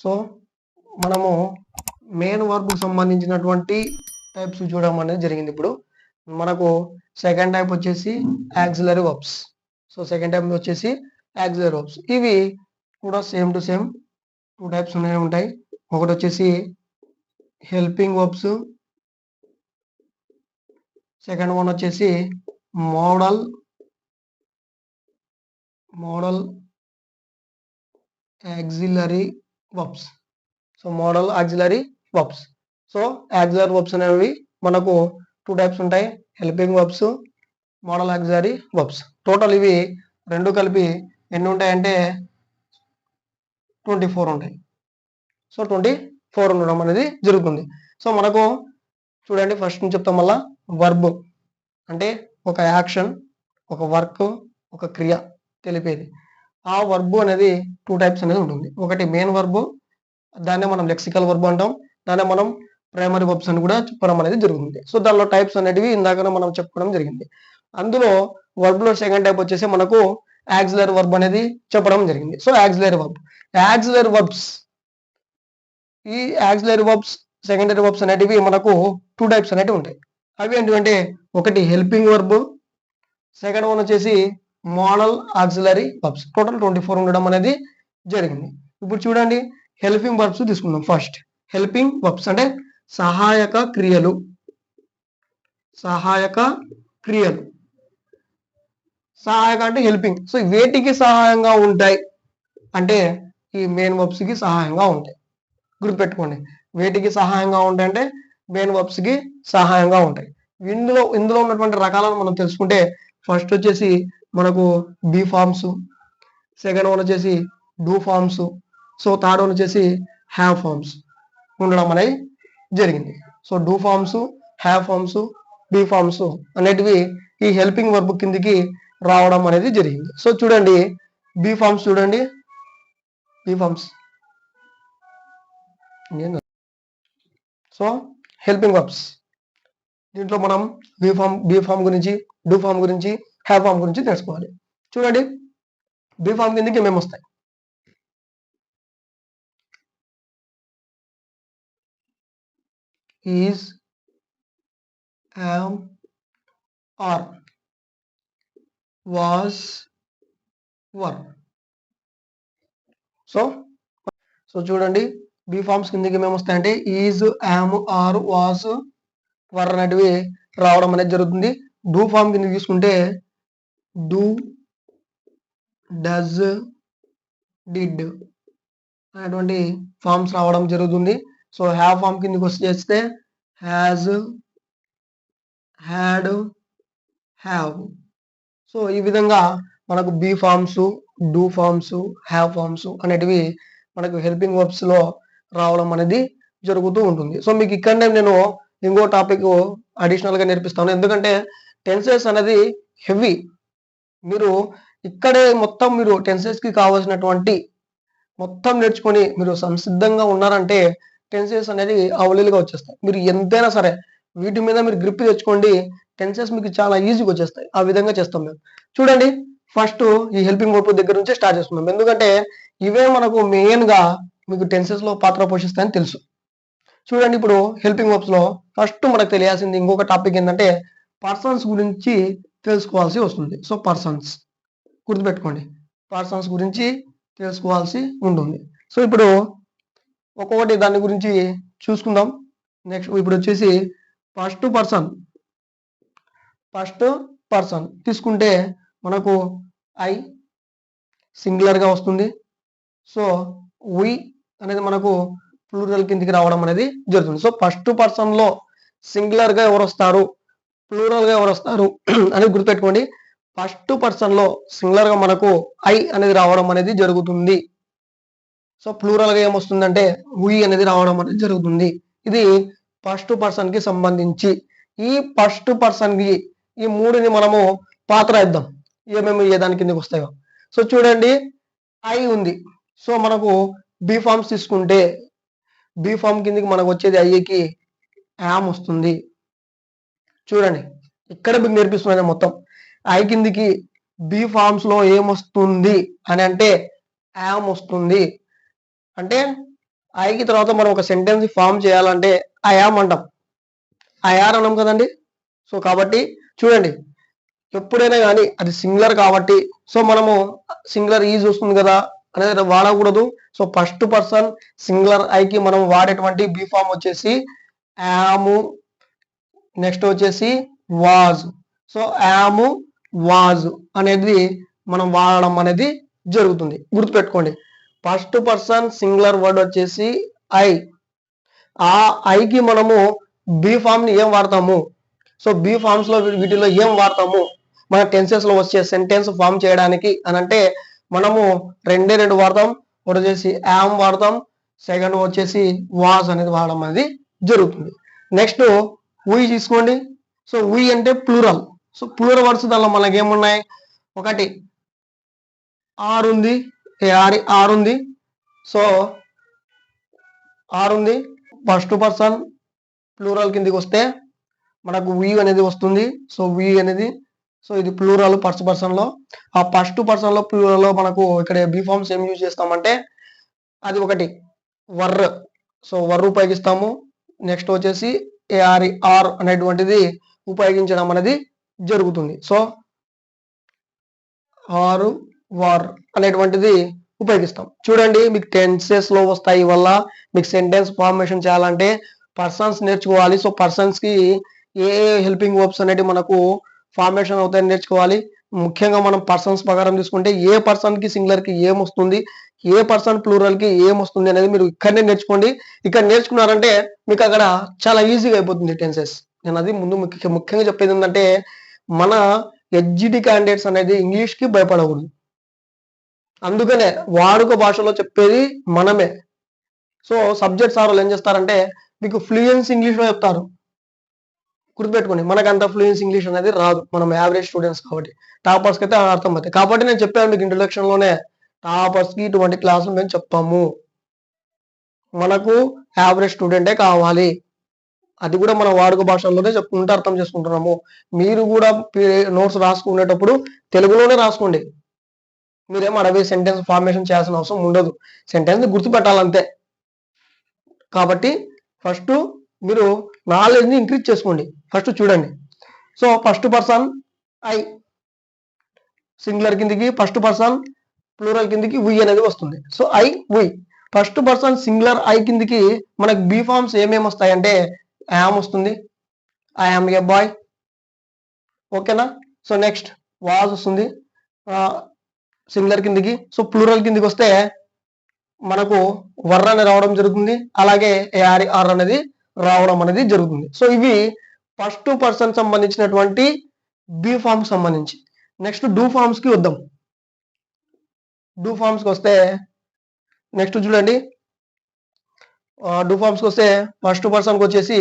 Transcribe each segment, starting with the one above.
So మనము main verb కు సంబంధించినటువంటి టైప్స్ చూడడం అనేది జరిగింది. ఇప్పుడు మనకు సెకండ్ టైప్ వచ్చేసి auxiliary verbs. So second type వచ్చేసి యాక్సిలరీ వర్బ్స్. ఇవి కూడా సేమ్ టు సేమ్ 2 టైప్స్ ఉంటాయి. ఒకటి వచ్చేసి హెల్పింగ్ వర్బ్స్, సెకండ్ వన్ వచ్చేసి modal auxiliary verbs. So modal auxiliary verbs. So auxiliary verbs అనేవి మనకు 2 టైప్స్ ఉంటాయి, helping verbs, modal auxiliary verbs. Total ఇవి రెండు కలిపి ఎన్ని ఉంటాయంటే 24 ఉంటాయి. సో 24 ఉండడం అనేది జరుగుతుంది. సో మనకు చూడండి, ఫస్ట్ నుంచి చెప్తాం మళ్ళా. వర్బ్ అంటే ఒక యాక్షన్, ఒక వర్క్, ఒక క్రియ తెలిపేది. ఆ వర్బ్ అనేది 2 టైప్స్ అనేది ఉంటుంది. ఒకటి మెయిన్ వర్బ్, దాన్నే మనం లెక్సికల్ వర్బ్ అంటాం. దాన్నే మనం ప్రైమరీ వర్బ్స్ అని కూడా చెప్పడం అనేది జరుగుతుంది. సో దానిలో టైప్స్ అనేటివి ఇందాక మనం చెప్పుకోవడం జరిగింది. అందులో వర్బ్ లో సెకండ్ టైప్ వచ్చేసి మనకు యాక్సిలరీ వర్బ్ అనేది చెప్పడం జరిగింది. So auxiliary verb, auxiliary verbs, ఈ యాక్సిలరీ వర్బ్స్, సెకండరీ వర్బ్స్ అనేటివి మనకు 2 టైప్స్ అనేటివి ఉంటాయి. అవి ఏంటంటే ఒకటి హెల్పింగ్ వర్బ్, సెకండ్ వన్ వచ్చేసి మోడల్ ఆక్సిలరీ వర్బ్స్. టోటల్ 24 ఉండడం అనేది జరిగింది. ఇప్పుడు చూడండి, హెల్పింగ్ వర్బ్స్ తీసుకుందాం. ఫస్ట్ హెల్పింగ్ వర్బ్స్ అంటే సహాయక క్రియలు. సహాయక అంటే హెల్పింగ్. సో వేటికి సహాయంగా ఉంటాయి అంటే ఈ మెయిన్ వర్బ్స్ కి సహాయంగా ఉంటాయి. గుర్తుపెట్టుకోండి, వేటికి సహాయంగా ఉంటాయి అంటే మెయిన్ వర్బ్స్ కి సహాయంగా ఉంటాయి. ఇందులో ఉన్నటువంటి రకాలను మనం తెలుసుకుంటే, ఫస్ట్ వచ్చేసి మనకు బీ ఫార్మ్స్, సెకండ్ వన్ వచ్చేసి do forms, so third one వచ్చేసి హ్యావ్ ఫార్మ్స్ ఉండడం అనేది జరిగింది. So do forms, have forms, be forms అనేటివి ఈ హెల్పింగ్ వర్బ్ కిందికి రావడం అనేది జరిగింది. సో చూడండి, బీ ఫార్మ్స్ చూడండి, be forms. So helping verbs, దీంట్లో మనం బీ ఫార్మ్ గురించి, డూ ఫార్మ్ గురించి, హ్యావ్ ఫార్మ్ గురించి తెలుసుకోవాలి. చూడండి, బీ ఫార్మ్ కిందకి ఏమేమి వస్తాయి. Is, am, are, was, were. So చూడండి, బీ ఫార్మ్స్ కిందకి ఏమేమి వస్తాయంటే is, am, are, was, were అనేటివి రావడం అనేది జరుగుతుంది. డూ ఫార్మ్ కింద తీసుకుంటే డూ, డస్, డిడ్ అనేటువంటి ఫార్మ్స్ రావడం జరుగుతుంది. సో హ్యావ్ ఫార్మ్ కిందకి వచ్చేస్తే హ్యాజ్, హ్యాడ్, హ్యావ్. సో ఈ విధంగా మనకు be forms, do forms, have forms అనేటివి మనకు హెల్పింగ్ వర్బ్స్ లో రావడం అనేది జరుగుతూ ఉంటుంది. సో మీకు ఇక్కడనే నేను ఇంకో టాపిక్ అడిషనల్ గా నేర్పిస్తాను. ఎందుకంటే టెన్సెస్ అనేది హెవీ. మీరు ఇక్కడే మొత్తం మీరు టెన్సెస్ కి కావాల్సినటువంటి మొత్తం నేర్చుకొని మీరు సంసిద్ధంగా ఉన్నారంటే టెన్సెస్ అనేది అవలీలుగా వచ్చేస్తాయి. మీరు ఎంతైనా సరే వీటి మీద మీరు గ్రిప్ తెచ్చుకోండి, టెన్సెస్ మీకు చాలా ఈజీగా వచ్చేస్తాయి. ఆ విధంగా చేస్తాం మేము. చూడండి, ఫస్ట్ ఈ హెల్పింగ్ వర్బ్ దగ్గర నుంచి స్టార్ట్ చేస్తున్నాం. ఎందుకంటే ఇవే మనకు మెయిన్ గా మీకు టెన్సెస్ లో పాత్ర పోషిస్తాయని తెలుసు. చూడండి, ఇప్పుడు హెల్పింగ్ వర్బ్స్ లో ఫస్ట్ మనకు తెలియాల్సింది ఇంకొక టాపిక్ ఏంటంటే పర్సన్స్ గురించి తెలుసుకోవాల్సి వస్తుంది. సో పర్సన్స్ గుర్తుపెట్టుకోండి, పర్సన్స్ గురించి తెలుసుకోవాల్సి ఉంటుంది. సో ఇప్పుడు ఒక్కొక్కటి దాని గురించి చూసుకుందాం. నెక్స్ట్ ఇప్పుడు వచ్చేసి ఫస్ట్ పర్సన్ తీసుకుంటే మనకు ఐ సింగులర్ గా వస్తుంది. సో వి అనేది మనకు ప్లూరల్ కిందికి రావడం అనేది జరుగుతుంది. సో ఫస్ట్ పర్సన్ లో సింగులర్ గా ఎవరు వస్తారు, ప్లూరల్ గా ఎవరు వస్తారు అనేది గుర్తుపెట్టుకోండి. ఫస్ట్ పర్సన్ లో సింగులర్ గా మనకు ఐ అనేది రావడం అనేది జరుగుతుంది. సో ప్లూరల్ గా ఏమొస్తుందంటే వి అనేది రావడం అనేది జరుగుతుంది. ఇది ఫస్ట్ పర్సన్ కి సంబంధించి. ఈ ఫస్ట్ పర్సన్ కి ఈ మూడుని మనము పాత్ర ఇద్దాం, ఏమేమి ఏ దాని కిందకి వస్తాయో. సో చూడండి, ఐ ఉంది. సో మనకు బీ ఫార్మ్స్ తీసుకుంటే బీ ఫార్మ్ కిందకి మనకు వచ్చేది ఐకి యామ్ వస్తుంది. చూడండి, ఇక్కడ మీకు నేర్పిస్తున్నది మొత్తం. ఐ కిందికి బీ ఫార్మ్స్ లో ఏమొస్తుంది అని అంటే యామ్ వస్తుంది. అంటే ఐకి తర్వాత మనం ఒక సెంటెన్స్ ఫామ్ చేయాలంటే ఐ యామ్ అంటాం, ఐఆర్ అన్నాం కదండి. సో కాబట్టి చూడండి, ఎప్పుడైనా కానీ అది సింగులర్ కాబట్టి సో మనము సింగులర్ ఈజ్ వస్తుంది కదా అనేది వాడకూడదు. సో ఫస్ట్ పర్సన్ సింగులర్ ఐకి మనం వాడేటువంటి బీ ఫామ్ వచ్చేసి యాము, నెక్స్ట్ వచ్చేసి వాజ్. సో యాము వాజ్ అనేది మనం వాడడం అనేది జరుగుతుంది. గుర్తుపెట్టుకోండి, ఫస్ట్ పర్సన్ సింగులర్ వర్డ్ వచ్చేసి ఐ. ఆ ఐకి మనము బీ ఫామ్ ని ఏం వాడతాము, సో బీ ఫార్మ్స్ లో వీటిలో ఏం వాడతాము మన టెన్సెస్ లో వచ్చే సెంటెన్స్ ఫామ్ చేయడానికి అని అంటే మనము రెండు వాడతాం. ఒకటి వచ్చేసి యామ్ వాడతాం, సెకండ్ వచ్చేసి వాజ్ అనేది వాడడం అనేది జరుగుతుంది. నెక్స్ట్ ఉయ్ తీసుకోండి. సో ఉయ్ అంటే ప్లూరల్. సో ప్లూరల్ వర్డ్స్ దానిలో మనకి ఏమున్నాయి, ఒకటి ఆర్ ఉంది, ఆర్ ఉంది. సో ఆర్ ఉంది, ఫస్ట్ పర్సన్ ప్లూరల్ కిందికి వస్తే మనకు వి అనేది వస్తుంది. సో వి అనేది, సో ఇది ప్లూరల్ ఫస్ట్ పర్సన్ లో. ఆ ఫస్ట్ పర్సన్ లో ప్లూరల్ లో మనకు ఇక్కడ బీ ఫార్మ్స్ ఏం యూజ్ చేస్తామంటే అది ఒకటి వర్. సో వర్ ఉపయోగిస్తాము. నెక్స్ట్ వచ్చేసి ఆర్ అనేటువంటిది ఉపయోగించడం అనేది జరుగుతుంది. సో ఆర్ వార్ అనేటువంటిది ఉపయోగిస్తాం. చూడండి, మీకు టెన్సెస్ లో వస్తాయి వల్ల మీకు సెంటెన్స్ ఫార్మేషన్ చేయాలంటే పర్సన్స్ నేర్చుకోవాలి. సో పర్సన్స్ కి ఏ హెల్పింగ్ వర్బ్స్ అనేవి మనకు ఫార్మేషన్ అవుతాయని నేర్చుకోవాలి. ముఖ్యంగా మనం పర్సన్స్ ప్రకారం తీసుకుంటే ఏ పర్సన్ కి సింగులర్ కి ఏం వస్తుంది, ఏ పర్సన్ ప్లూరల్ కి ఏం వస్తుంది అనేది మీరు ఇక్కడనే నేర్చుకోండి. ఇక్కడ నేర్చుకున్నారంటే మీకు అక్కడ చాలా ఈజీగా అయిపోతుంది టెన్సెస్. నేను అది ముందు ముఖ్యంగా చెప్పేది ఏంటంటే మన హెచ్జిటి క్యాండిడేట్స్ అనేది ఇంగ్లీష్ కి భయపడకూడదు. అందుకనే వాడుక భాషలో చెప్పేది మనమే. సో సబ్జెక్ట్ సార్ వాళ్ళు ఏం చేస్తారంటే మీకు ఫ్లూయెన్స్ ఇంగ్లీష్ లో చెప్తారు. గుర్తుపెట్టుకోండి, మనకు అంత ఫ్లూయెన్స్ ఇంగ్లీష్ అనేది రాదు, మనం యావరేజ్ స్టూడెంట్స్ కాబట్టి. టాపర్స్కి అయితే అర్థం అవుతాయి. కాబట్టి నేను చెప్పాను మీకు ఇంట్రొడక్షన్ లోనే, టాపర్స్ కి ఇటువంటి క్లాసులు మేము చెప్తాము. మనకు యావరేజ్ స్టూడెంటే కావాలి, అది కూడా మన వాడుక భాషల్లోనే చెప్పుకుంటూ అర్థం చేసుకుంటున్నాము. మీరు కూడా నోట్స్ రాసుకునేటప్పుడు తెలుగులోనే రాసుకోండి. మీరేమో అడవి సెంటెన్స్ ఫార్మేషన్ చేయాల్సిన అవసరం ఉండదు, సెంటెన్స్ గుర్తుపెట్టాలంతే. కాబట్టి ఫస్ట్ మీరు నాలెడ్జ్ ని ఇంక్రీజ్ చేసుకోండి. ఫస్ట్ చూడండి, so first person I singular కిందికి, ఫస్ట్ పర్సన్ ప్లూరల్ కిందికి వి అనేది వస్తుంది. So I we. First person singular I కిందికి మనకి బీ ఫార్మ్స్ ఏమేమి వస్తాయంటే యామ్ వస్తుంది, ఐ యామ్ ఏ బాయ్. ఓకేనా. సో నెక్స్ట్ వాజ్ వస్తుంది సింగులర్ కిందికి. సో ప్లూరల్ కిందికి వస్తే మనకు వర్ అనేది రావడం జరుగుతుంది, అలాగే ఆర్ అనేది రావడం అనేది జరుగుతుంది. సో ఇవి ఫస్ట్ పర్సన్ సంబంధించినటువంటి బీ ఫార్మ్స్ సంబంధించి. నెక్స్ట్ డూ ఫార్మ్స్ కి వద్దాం. డూ ఫార్మ్స్ కి వస్తే నెక్స్ట్ చూడండి, డూ ఫార్మ్స్ కి వస్తే ఫస్ట్ పర్సన్ కి వచ్చేసి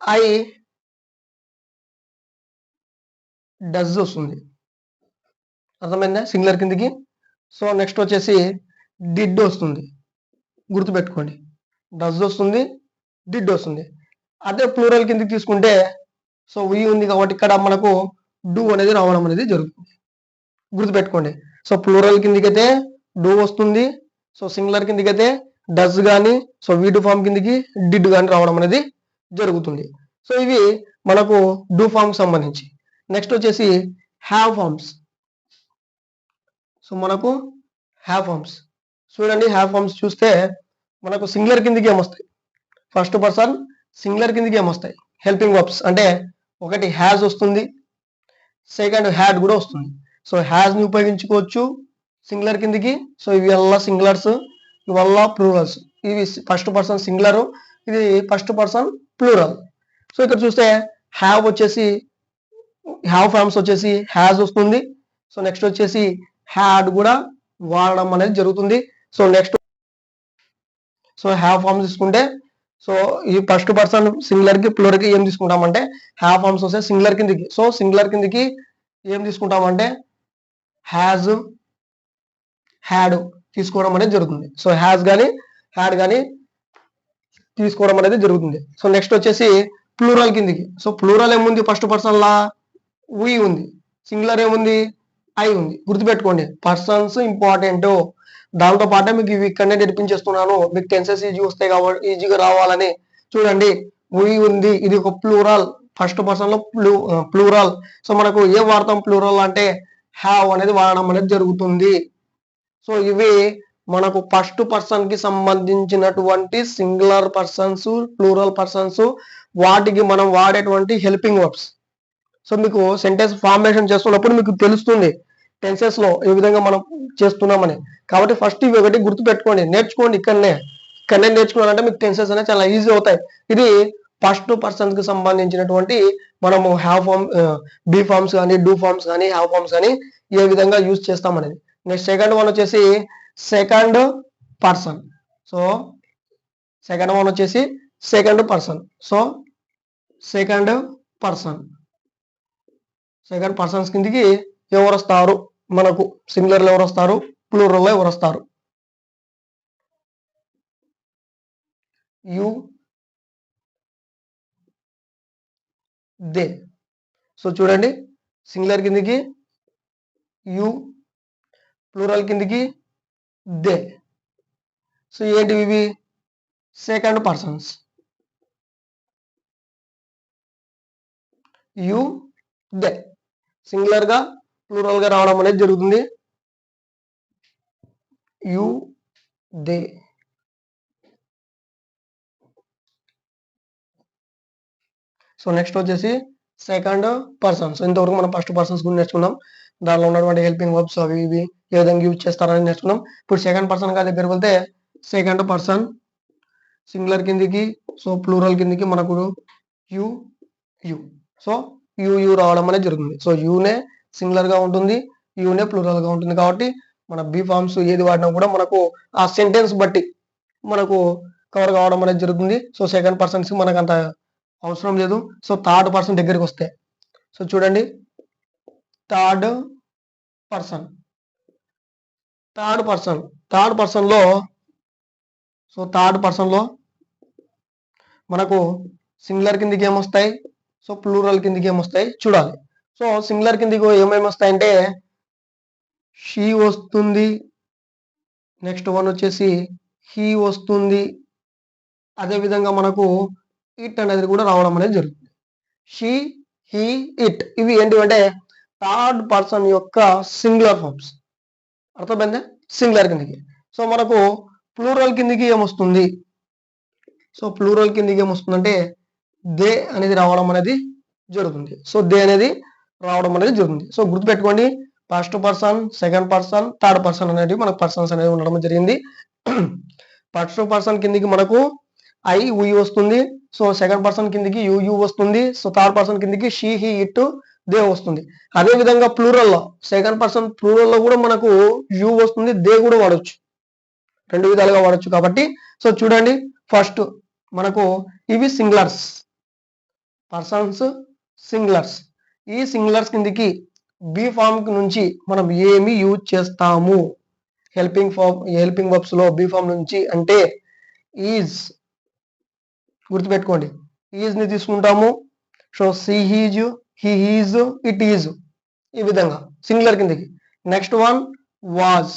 ఐ డస్ వస్తుంది, అర్థమైందా, సింగులర్ కిందికి. సో నెక్స్ట్ వచ్చేసి డిడ్ వస్తుంది, గుర్తుపెట్టుకోండి, డస్ వస్తుంది, డిడ్ వస్తుంది. అదే ప్లూరల్ కిందకి తీసుకుంటే సో వి ఉంది కాబట్టి ఇక్కడ మనకు డూ అనేది రావడం అనేది జరుగుతుంది, గుర్తుపెట్టుకోండి. సో ప్లూరల్ కిందికైతే డూ వస్తుంది, సో సింగులర్ కిందికైతే డస్ కానీ, సో వి డూ ఫామ్ కిందికి డిడ్ కానీ రావడం అనేది జరుగుతుంది. సో ఇవి మనకు డూ ఫామ్ సంబంధించి. నెక్స్ట్ వచ్చేసి హ్యావ్ ఫార్మ్స్. సో మనకు హ్యావ్ ఫార్మ్స్ చూడండి, హ్యావ్ ఫార్మ్స్ చూస్తే మనకు సింగులర్ కిందికి ఏమొస్తాయి, ఫస్ట్ పర్సన్ సింగులర్ కిందికి ఏమొస్తాయి హెల్పింగ్ వర్బ్స్ అంటే ఒకటి హ్యాజ్ వస్తుంది, సెకండ్ హ్యాడ్ కూడా వస్తుంది. సో హ్యాజ్ ని ఉపయోగించుకోవచ్చు సింగులర్ కిందికి. సో ఇవి వల్ల సింగులర్స్, ఇవి వల్ల ప్లూరల్స్. ఇవి ఫస్ట్ పర్సన్ సింగులర్, ఇది ఫస్ట్ పర్సన్ ప్లూరల్. సో ఇక్కడ చూస్తే హ్యావ్ వచ్చేసి హ్యావ్ ఫార్మ్స్ వచ్చేసి హ్యాజ్ వస్తుంది. సో నెక్స్ట్ వచ్చేసి హ్యాడ్ కూడా వాడడం అనేది జరుగుతుంది. So next so have forms తీసుకుంటే సో ఈ ఫస్ట్ పర్సన్ సింగులర్ కి ప్లూరల్ కి ఏం తీసుకుంటామంటే హ్యావ్ ఫార్మ్స్ వస్తే సింగులర్ కిందికి. సో సింగులర్ కిందికి ఏం తీసుకుంటామంటే హ్యాజ్, హ్యాడ్ తీసుకోవడం అనేది జరుగుతుంది. సో హ్యాజ్ కానీ హ్యాడ్ కానీ తీసుకోవడం అనేది జరుగుతుంది. సో నెక్స్ట్ వచ్చేసి ప్లూరల్ కిందికి. సో ప్లూరల్ ఏముంది, ఫస్ట్ పర్సన్ లా వి ఉంది, సింగులర్ ఏముంది ఐ ఉంది. గుర్తుపెట్టుకోండి, పర్సన్స్ ఇంపార్టెంట్. దాంతో పాటే మీకు ఇవి ఇక్కడనే నేర్పించేస్తున్నాను. మీకు టెన్సెస్ ఈజీ వస్తాయి కాబట్టి ఈజీగా రావాలని. చూడండి వి ఉంది, ఇది ఒక ప్లూరల్, ఫస్ట్ పర్సన్ లో ప్లూరల్. సో మనకు ఏం వాడతాం ప్లూరల్ అంటే హ్యావ్ అనేది వాడడం అనేది జరుగుతుంది. సో ఇవి మనకు ఫస్ట్ పర్సన్ కి సంబంధించినటువంటి సింగులర్ పర్సన్స్, ప్లూరల్ పర్సన్స్, వాటికి మనం వాడేటువంటి హెల్పింగ్ వర్బ్స్. సో మీకు సెంటెన్స్ ఫార్మేషన్ చేస్తున్నప్పుడు మీకు తెలుస్తుంది టెన్సెస్ లో ఏ విధంగా మనం చేస్తున్నామని. కాబట్టి ఫస్ట్ ఇవి ఒకటి గుర్తు పెట్టుకోండి, నేర్చుకోండి. ఇక్కడనే నేర్చుకోవాలంటే మీకు టెన్సెస్ అనేది చాలా ఈజీ అవుతాయి. ఇది ఫస్ట్ పర్సన్స్ కి సంబంధించినటువంటి మనము హ్యావ్ ఫార్మ్, బీ ఫార్మ్స్ కానీ, డూ ఫార్మ్స్ కానీ, హ్యావ్ ఫార్మ్స్ కానీ ఏ విధంగా యూజ్ చేస్తాం అనేది. నెక్స్ట్ సెకండ్ వన్ వచ్చేసి second person. So second one వచ్చేసి second person. So second person, second persons కిందికి ఎవరు వస్తారు మనకు? సింగులర్ లో ఎవరు వస్తారు, ప్లూరల్ లో ఎవరు వస్తారు? You, they. సో చూడండి సింగులర్ కిందికి యు, ప్లూరల్ కిందికి దే. సో ఏంటివి ఇవి? Second persons. You, they singular గా, ప్లూరల్ గా రావడం అనేది జరుగుతుంది. You, they. సో నెక్స్ట్ వచ్చేసి సెకండ్ పర్సన్స్. ఇంతవరకు మనం ఫస్ట్ పర్సన్స్ గురించి నేర్చుకున్నాం. దానిలో ఉన్నటువంటి హెల్పింగ్ వర్బ్స్ అవి ఇవి ఏ విధంగా యూజ్ చేస్తారని నేర్చుకున్నాం. ఇప్పుడు సెకండ్ పర్సన్ గా దగ్గరికి వెళ్తే సెకండ్ పర్సన్ సింగులర్ కిందికి, సో ప్లూరల్ కిందికి మనకు యు, యు. సో యు రావడం అనేది జరుగుతుంది. సో యూనే సింగులర్ గా ఉంటుంది, యూనే ప్లూరల్ గా ఉంటుంది. కాబట్టి మన బీ ఫార్మ్స్ ఏది వాడినా కూడా మనకు ఆ సెంటెన్స్ బట్టి మనకు కవర్ కావడం అనేది జరుగుతుంది. సో సెకండ్ పర్సన్స్ మనకు అంత అవసరం లేదు. సో థర్డ్ పర్సన్ దగ్గరికి వస్తే, సో చూడండి థర్డ్ పర్సన్. థర్డ్ పర్సన్ లో, సో థర్డ్ పర్సన్ లో మనకు సింగులర్ కిందికి ఏమొస్తాయి, సో ప్లూరల్ కిందికి ఏమొస్తాయి చూడాలి. సో సింగులర్ కిందికి ఏమేమి వస్తాయంటే షీ వస్తుంది, నెక్స్ట్ వన్ వచ్చేసి హీ వస్తుంది, అదేవిధంగా మనకు ఇట్ అనేది కూడా రావడం అనేది జరుగుతుంది. షీ, హీ, ఇట్ ఇవి ఏంటివంటే థర్డ్ పర్సన్ యొక్క సింగులర్ ఫార్మ్స్. అర్థమైందా? సింగులర్ కిందికి. సో మనకు ప్లూరల్ కిందికి ఏమొస్తుంది? సో ప్లూరల్ కిందికి ఏమొస్తుందంటే దే అనేది రావడం అనేది జరుగుతుంది. సో దే అనేది రావడం అనేది జరుగుతుంది. సో గుర్తుపెట్టుకోండి first person, second person, third person అనేది మనకు పర్సన్స్ అనేది ఉండడం జరిగింది. ఫస్ట్ పర్సన్ కిందికి మనకు ఐ, ఉయ్ వస్తుంది. సో సెకండ్ పర్సన్ కిందికి యు వస్తుంది. సో థర్డ్ పర్సన్ కిందికి షీ, హీ, ఇట్, దే వస్తుంది. అదే విధంగా ప్లూరల్లో సెకండ్ పర్సన్ ప్లూరల్లో కూడా మనకు యు వస్తుంది, దే కూడా వాడచ్చు, రెండు విధాలుగా వాడచ్చు. కాబట్టి సో చూడండి ఫస్ట్ మనకు ఇవి సింగులర్స్, పర్సన్స్ సింగులర్స్. ఈ సింగులర్స్ కిందికి బి ఫార్మ్ నుంచి మనం ఏమి యూజ్ చేస్తాము హెల్పింగ్ వర్బ్స్ లో బి ఫార్మ్ నుంచి అంటే ఈజ్. గుర్తుపెట్టుకోండి ఈజ్ ని తీసుకుంటాము. So she is, he is, it is, ఈ విధంగా సింగులర్ కిందకి. Next one was.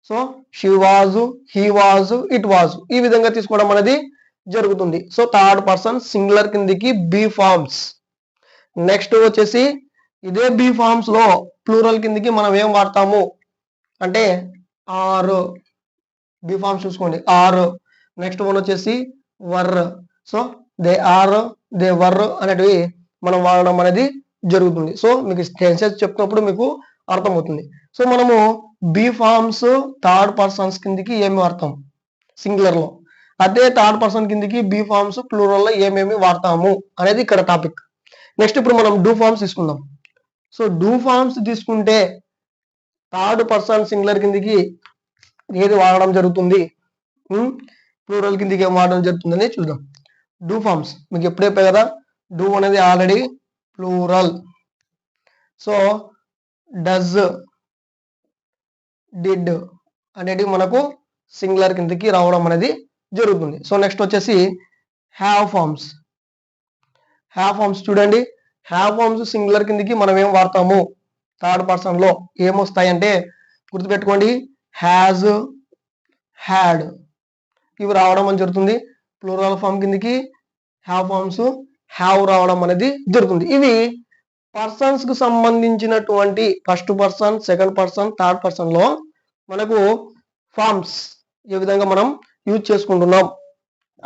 So she was, he was, it was, ఈ విధంగా తీసుకోవడం అనేది జరుగుతుంది. సో థర్డ్ పర్సన్ సింగులర్ కిందికి బి ఫార్మ్స్. నెక్స్ట్ వచ్చేసి ఇదే బి ఫార్మ్స్ లో ప్లూరల్ కిందికి మనం ఏం వాడతాము అంటే ఆర్. బి ఫార్మ్స్ చూసుకోండి ఆర్. నెక్స్ట్ వన్ వచ్చేసి were. So they are, they were అనేటివి మనం వాడడం అనేది జరుగుతుంది. సో మీకు టెన్సెస్ చెప్పినప్పుడు మీకు అర్థమవుతుంది. సో మనము బి ఫార్మ్స్ థర్డ్ పర్సన్స్ కిందికి ఏమి వాడతాం సింగులర్ లో, అదే థర్డ్ పర్సన్ కిందికి బి ఫార్మ్స్ ప్లూరల్ లో ఏమేమి వాడతాము అనేది ఇక్కడ టాపిక్. నెక్స్ట్ ఇప్పుడు మనం డూ ఫార్మ్స్ తీసుకుందాం. సో డూ ఫార్మ్స్ తీసుకుంటే థర్డ్ పర్సన్ సింగులర్ కిందికి ఏది వాడడం జరుగుతుంది, ప్లూరల్ కిందికి ఏం వాడడం జరుగుతుందని చూద్దాం. డూ ఫార్మ్స్ మీకు ఎప్పుడు చెప్పే కదా, డూ అనేది already plural. So does, did అనేది మనకు సింగులర్ కిందకి రావడం అనేది జరుగుతుంది. సో నెక్స్ట్ వచ్చేసి హ్యావ్ ఫార్మ్స్. హ్యావ్ ఫార్మ్స్ చూడండి, హ్యావ్ ఫార్మ్స్ సింగులర్ కిందకి మనం ఏం వాడతాము థర్డ్ పర్సన్ లో ఏమొస్తాయంటే గుర్తుపెట్టుకోండి హ్యాజ్, హ్యాడ్ ఇవి రావడం అని జరుగుతుంది. ప్లూరల్ ఫామ్ కిందకి హ్యావ్ ఫార్మ్స్ హ్యావ్ రావడం అనేది జరుగుతుంది. ఇవి పర్సన్స్ కు సంబంధించినటువంటి first person, second person, third person లో మనకు ఫార్మ్స్ ఏ విధంగా మనం యూజ్ చేసుకుంటున్నాం.